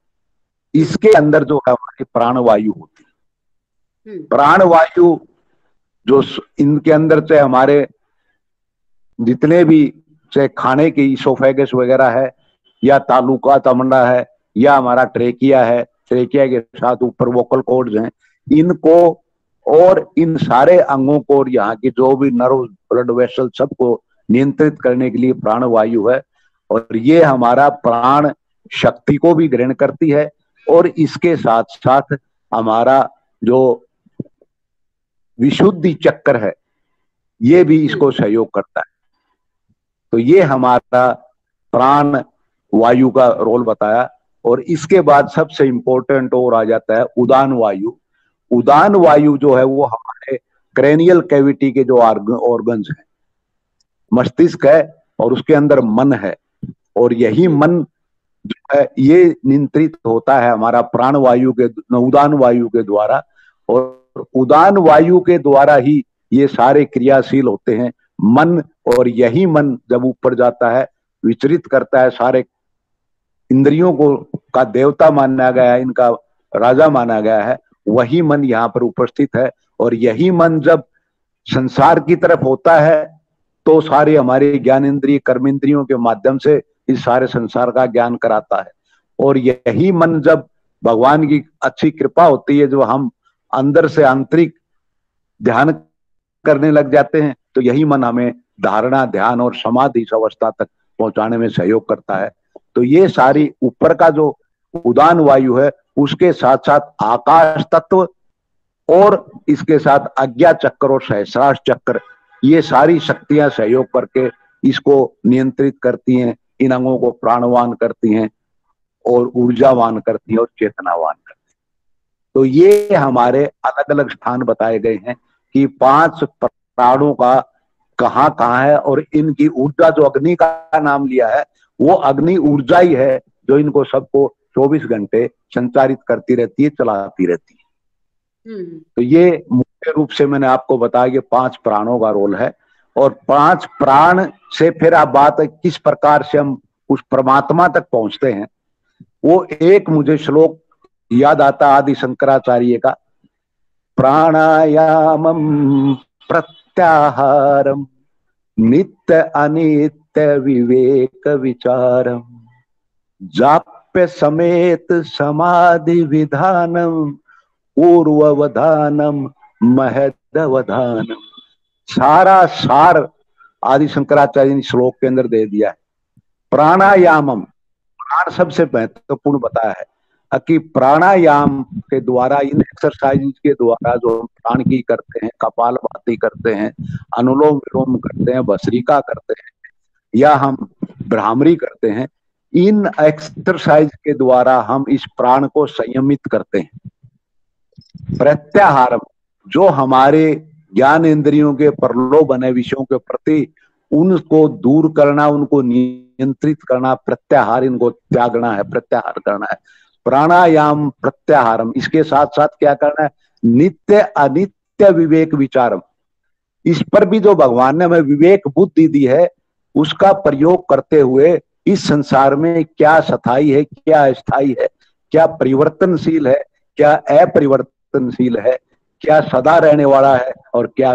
इसके अंदर जो है हमारी प्राणवायु होती है। प्राणवायु जो इनके अंदर से हमारे जितने भी चाहे खाने की इसोफेगस वगैरह है, या तालुका तमंडा है, या हमारा ट्रेकिया है, ट्रेकिया के साथ ऊपर वोकल कॉर्ड्स हैं, इनको और इन सारे अंगों को और यहाँ की जो भी नर्व, ब्लड वेसल सबको नियंत्रित करने के लिए प्राणवायु है। और ये हमारा प्राण शक्ति को भी ग्रहण करती है, और इसके साथ साथ हमारा जो विशुद्धि चक्र है ये भी इसको सहयोग करता है। तो ये हमारा प्राण वायु का रोल बताया। और इसके बाद सबसे इंपॉर्टेंट और आ जाता है उदान वायु। उदान वायु जो है वो हमारे क्रेनियल कैविटी के जो ऑर्गन्स हैं, मस्तिष्क है और उसके अंदर मन है, और यही मन जो ये नियंत्रित होता है हमारा प्राण वायु के, उदान वायु के द्वारा, और उदान वायु के द्वारा ही ये सारे क्रियाशील होते हैं मन। और यही मन जब ऊपर जाता है विचरित करता है, सारे इंद्रियों को का देवता माना गया है, इनका राजा माना गया है, वही मन यहाँ पर उपस्थित है। और यही मन जब संसार की तरफ होता है तो सारे हमारे ज्ञान इंद्रिय कर्म इंद्रियों के माध्यम से इस सारे संसार का ज्ञान कराता है। और यही मन जब भगवान की अच्छी कृपा होती है, जो हम अंदर से आंतरिक ध्यान करने लग जाते हैं, तो यही मन हमें धारणा, ध्यान और समाधि इस अवस्था तक पहुंचाने में सहयोग करता है। तो ये सारी ऊपर का जो उदान वायु है, उसके साथ साथ आकाश तत्व और इसके साथ आज्ञा चक्र और सहस्रार चक्र, ये सारी शक्तियां सहयोग करके इसको नियंत्रित करती हैं, इन अंगों को प्राणवान करती हैं और ऊर्जावान करती हैं और चेतनावान करती हैं। तो ये हमारे अलग अलग स्थान बताए गए हैं कि 5 प्राणों का कहाँ कहाँ है, और इनकी ऊर्जा जो अग्नि का नाम लिया है, वो अग्नि ऊर्जा ही है जो इनको सबको 24 घंटे संचारित करती रहती है, चलाती रहती है। तो ये मुख्य रूप से मैंने आपको बताया कि 5 प्राणों का रोल है। और 5 प्राण से फिर आप बात है किस प्रकार से हम उस परमात्मा तक पहुंचते हैं, वो एक मुझे श्लोक याद आता आदि शंकराचार्य का, प्राणायामम प्रत्याहारम नित्य अनित्य विवेक विचारम जाप्य समेत समाधि विधानम पूर्ववधानम महदवधानम। सारा सार आदि शंकराचार्य ने श्लोक के अंदर दे दिया है। प्राणायामम, प्राण सबसे महत्वपूर्ण बताया है कि प्राणायाम के द्वारा, इन एक्सरसाइज के द्वारा जो हम प्राण की करते हैं, कपालभाति करते हैं, अनुलोम विलोम करते हैं, भस्त्रिका करते हैं, या हम भ्रामरी करते हैं, इन एक्सरसाइज के द्वारा हम इस प्राण को संयमित करते हैं। प्रत्याहारम, जो हमारे ज्ञान इंद्रियों के प्रलोभन है विषयों के प्रति, उनको दूर करना, उनको नियंत्रित करना, प्रत्याहार, इनको त्यागना है, प्रत्याहार करना है। प्राणायाम प्रत्याहारम, इसके साथ साथ क्या करना है, नित्य अनित्य विवेक विचारम, इस पर भी जो भगवान ने हमें विवेक बुद्धि दी है, उसका प्रयोग करते हुए इस संसार में क्या स्थायी है, क्या अस्थायी है, क्या परिवर्तनशील है, क्या अपरिवर्तनशील है, क्या सदा रहने वाला है और क्या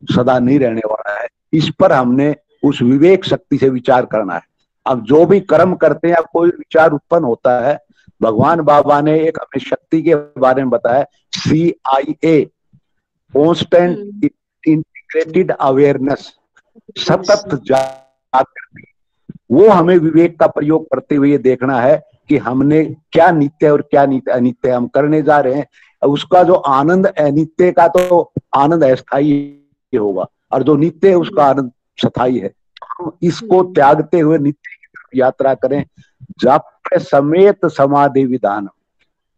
सदा नहीं रहने वाला है, इस पर हमने उस विवेक शक्ति से विचार करना है। अब जो भी कर्म करते हैं, कोई विचार उत्पन्न होता है, भगवान बाबा ने एक हमें शक्ति के बारे में बताया, CIA, कॉन्स्टेंट इंटीग्रेटेड अवेयरनेस, सतत जागृति। वो हमें विवेक का प्रयोग करते हुए देखना है कि हमने क्या नित्य और क्या अनित्य हम करने जा रहे हैं। उसका जो आनंद अनित्य का, तो आनंद अस्थायी होगा, और जो नित्य है उसका आनंद स्थायी है। हम इसको त्यागते हुए नित्य की तरफ यात्रा करें, जप समेत समाधि विधान।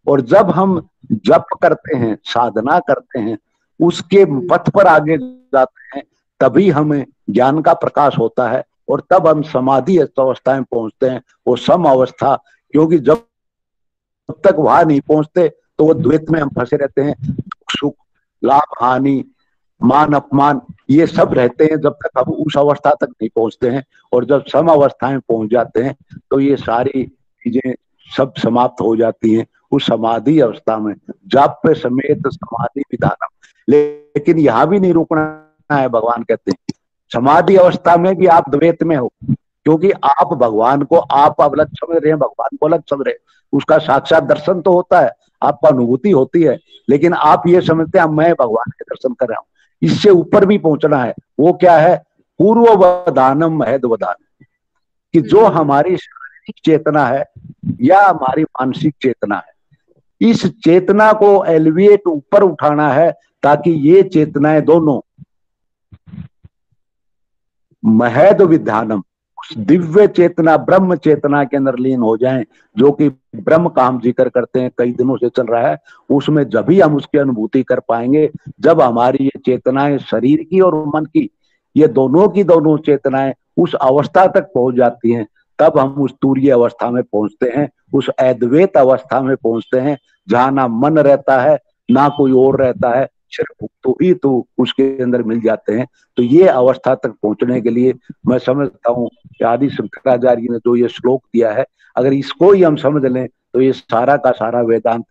और जब हम जप करते हैं, साधना करते हैं, उसके पथ पर आगे जाते हैं, तभी हमें ज्ञान का प्रकाश होता है, और तब हम समाधि अवस्था में पहुंचते हैं, वो सम अवस्था। क्योंकि जब तक वहां नहीं पहुंचते तो वो द्वैत में हम फंसे रहते हैं, सुख लाभ हानि मान अपमान ये सब रहते हैं, जब तक हम उस अवस्था तक नहीं पहुंचते हैं। और जब सम अवस्था में पहुंच जाते हैं तो ये सारी चीजें सब समाप्त हो जाती हैं उस समाधि अवस्था में। जाप्य समेत समाधि विधानम। लेकिन यहाँ भी नहीं रुकना है, भगवान कहते हैं समाधि अवस्था में भी आप द्वैत में हो, क्योंकि आप भगवान को आप अलग समझ रहे हैं, भगवान को अलग समझ रहे हैं। उसका साक्षात दर्शन तो होता है, आपको अनुभूति होती है, लेकिन आप ये समझते हैं मैं भगवान के दर्शन कर रहा हूँ। इससे ऊपर भी पहुंचना है। वो क्या है, पूर्ववधानम महदवधानम, कि जो हमारी शारीरिक चेतना है या हमारी मानसिक चेतना है, इस चेतना को एलिवेट ऊपर उठाना है, ताकि ये चेतनाएं दोनों महद विधानम, उस दिव्य चेतना ब्रह्म चेतना के अंदर लीन हो जाएं, जो कि ब्रह्म का हम जिक्र करते हैं, कई दिनों से चल रहा है। उसमें जब ही हम उसकी अनुभूति कर पाएंगे, जब हमारी ये चेतनाएं शरीर की और मन की, ये दोनों की दोनों चेतनाएं उस अवस्था तक पहुंच जाती हैं, तब हम उस तुरीय अवस्था में पहुंचते हैं, उस अद्वैत अवस्था में पहुंचते हैं, जहां ना मन रहता है ना कोई और रहता है, सिर्फ तो ही तो उसके अंदर मिल जाते हैं। तो ये अवस्था तक पहुंचने के लिए मैं समझता हूँ कि आदि शंकराचार्य ने जो ये श्लोक दिया है, अगर इसको ही हम समझ लें तो ये सारा का सारा वेदांत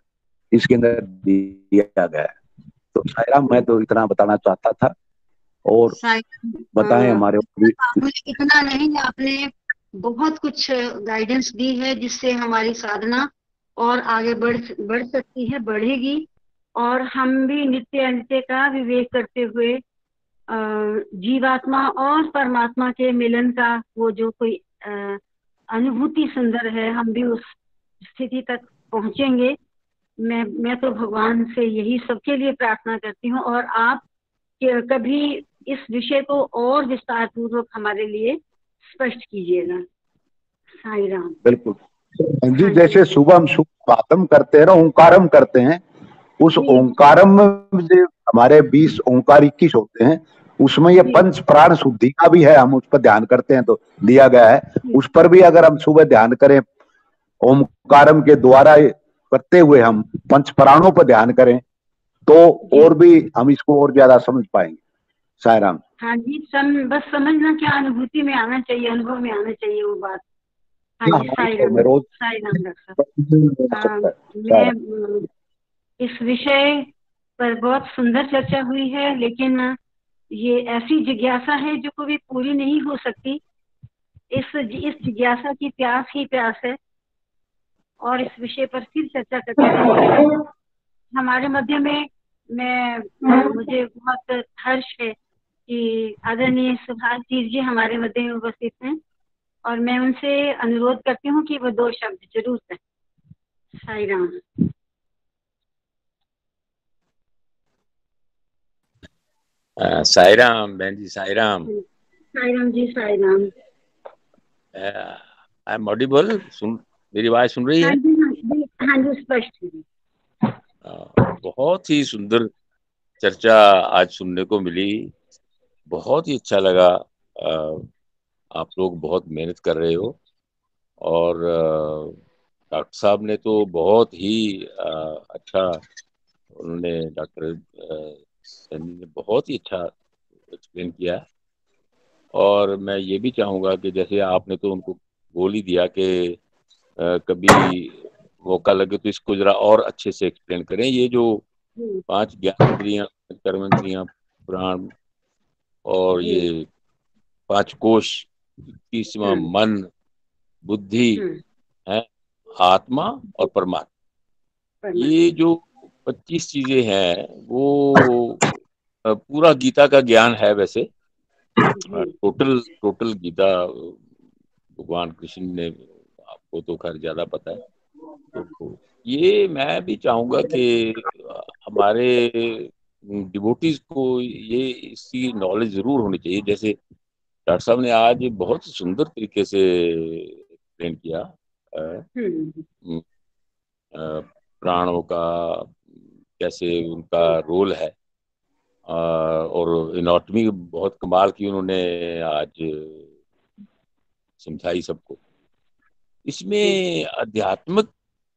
इसके अंदर दिया गया है। तो साईं, मैं तो इतना बताना चाहता था, और बताएं हमारे इतना नहीं, आपने बहुत कुछ गाइडेंस दी है जिससे हमारी साधना और आगे बढ़ सकती है, बढ़ेगी, और हम भी नित्य अंत्य का विवेक करते हुए जीवात्मा और परमात्मा के मिलन का वो जो कोई अनुभूति सुंदर है, हम भी उस स्थिति तक पहुंचेंगे। मैं तो भगवान से यही सबके लिए प्रार्थना करती हूँ, और आप कभी इस विषय को और विस्तार पूर्वक हमारे लिए स्पष्ट कीजिएगा। साईं राम। बिल्कुल जी, जैसे सुबह हम शुभातम करते हैं ना, ओंकारम करते हैं, उस ओंकारम में जो हमारे 20 ओंकार 21 होते हैं, उसमें ये पंच प्राण शुद्धि का भी है, हम उस पर ध्यान करते हैं तो दिया गया है। उस पर भी अगर हम सुबह ध्यान करें, ओंकारम के द्वारा करते हुए हम पंच प्राणों पर ध्यान करें, तो और भी हम इसको और ज्यादा समझ पाएंगे। साईं राम। हाँ जी, बस समझना क्या, अनुभूति में आना चाहिए, अनुभव में आना चाहिए वो बात। हाँ जी, साईं राम। साईं राम डॉक्टर साहब। मैं इस विषय पर बहुत सुंदर चर्चा हुई है, लेकिन ये ऐसी जिज्ञासा है जो कभी पूरी नहीं हो सकती। इस जिज्ञासा की प्यास ही प्यास है, और इस विषय पर फिर चर्चा करते रहेंगे। हमारे मध्य में मुझे बहुत हर्ष है कि आदरणीय सुभाष जी हमारे मध्य में उपस्थित हैं, और मैं उनसे अनुरोध करती हूँ कि वो 2 शब्द जरूर कहें। साईं राम। साईं राम बहन ji, Sai Ram. Sai Ram ji, Sai Ram. I am audible? मेरी आवाज सुन रही है? हाँ जी, स्पष्ट। बहुत ही सुंदर चर्चा आज सुनने को मिली, बहुत ही अच्छा लगा। आप लोग बहुत मेहनत कर रहे हो, और डॉक्टर साहब ने तो बहुत ही अच्छा, उन्होंने डॉक्टर सैनी ने बहुत ही अच्छा एक्सप्लेन किया। और मैं ये भी चाहूँगा कि जैसे आपने तो उनको बोल ही दिया कि कभी मौका लगे तो इसको जरा और अच्छे से एक्सप्लेन करें। ये जो 5 ज्ञानेंद्रियां, कर्मेंद्रियां, प्राण और ये 5 कोश, 30वां मन, बुद्धि है, आत्मा और परमात्मा, ये जो 25 चीजें हैं वो पूरा गीता का ज्ञान है। वैसे टोटल गीता भगवान कृष्ण ने, आपको तो खैर ज्यादा पता है, तो ये मैं भी चाहूंगा कि हमारे डिवोटीज को ये इसकी नॉलेज जरूर होनी चाहिए। जैसे डॉक्टर साहब ने आज बहुत सुंदर तरीके से एक्सप्लेन किया प्राणों का, कैसे उनका रोल है, और एनाटॉमी बहुत कमाल की उन्होंने आज समझाई सबको। इसमें आध्यात्मिक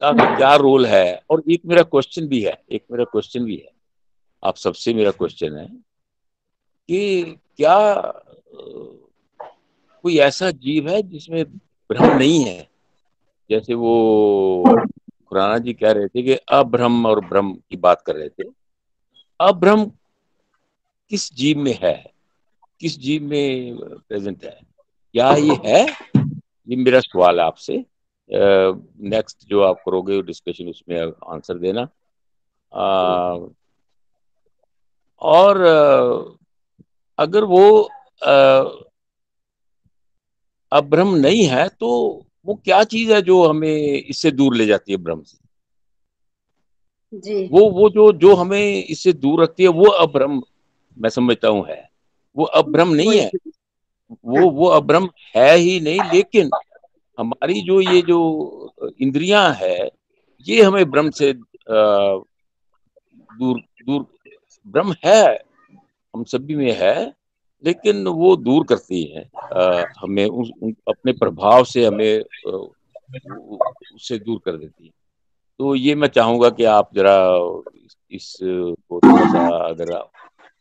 का क्या रोल है? और एक मेरा क्वेश्चन भी है, आप सबसे मेरा क्वेश्चन है कि क्या कोई ऐसा जीव है जिसमें ब्रह्म नहीं है? जैसे वो खुराना जी कह रहे थे कि अब्रह्म और ब्रह्म की बात कर रहे थे। अब्रह्म किस जीव में है, किस जीव में प्रेजेंट है? क्या ये है? ये मेरा सवाल है आपसे। नेक्स्ट जो आप करोगे डिस्कशन, उसमें आंसर देना। और अगर वो अब्रह्म नहीं है तो वो क्या चीज है जो हमें इससे दूर ले जाती है ब्रह्म से? जी। वो जो हमें इससे दूर रखती है वो अब्रह्म, मैं समझता हूँ है। वो अब्रह्म नहीं है, वो अब्रह्म है ही नहीं। लेकिन हमारी जो ये जो इंद्रियां है, ये हमें ब्रह्म से दूर दूर, ब्रह्म है हम सभी में है, लेकिन वो दूर करती है हमें अपने प्रभाव से हमें उससे दूर कर देती है। तो ये मैं चाहूंगा कि आप जरा इसको थोड़ा सा, अगर आप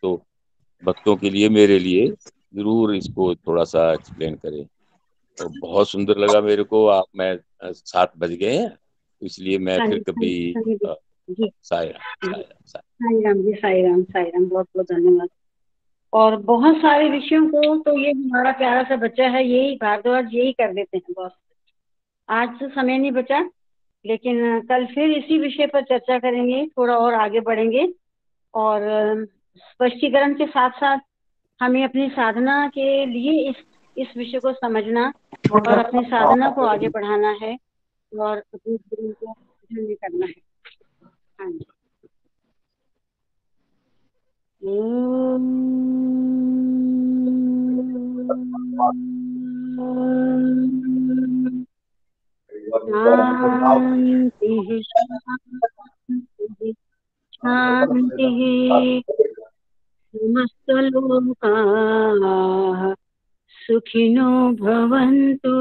तो भक्तों के लिए, मेरे लिए जरूर इसको थोड़ा सा एक्सप्लेन करें। तो बहुत सुंदर लगा मेरे को। आप मैं 7 बज गए हैं, तो इसलिए मैं हाँ फिर जी, कभी हाँ जी, जी, सायरा जी, सायरा सायरा। साई राम जी, साई राम, साई राम, बहुत बहुत धन्यवाद। और बहुत सारे विषयों को तो ये हमारा प्यारा सा बच्चा है, यही भारद्वाज यही कर देते हैं बॉस। आज तो समय नहीं बचा, लेकिन कल फिर इसी विषय पर चर्चा करेंगे, थोड़ा और आगे बढ़ेंगे। और स्पष्टीकरण के साथ साथ हमें अपनी साधना के लिए इस विषय को समझना और अपनी साधना को आगे बढ़ाना है और अपने जीवन को धन्य करना है। हाँ जी। शांति शांति शांति, समस्तलोकाः सुखिनो भवन्तु,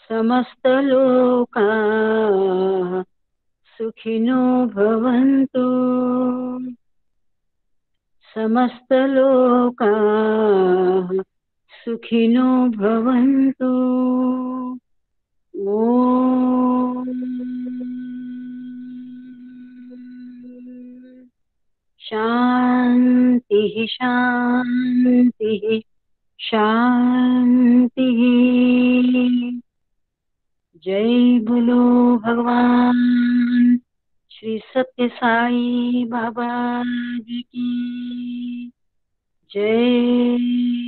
समस्तलोकाः सुखिनो भवन्तु, समस्तलोकाः सुखिनो भवन्तु। ॐ शान्तिः शान्तिः शान्तिः। जय बोलो भगवान श्री सत्य साई बाबा जी की जय।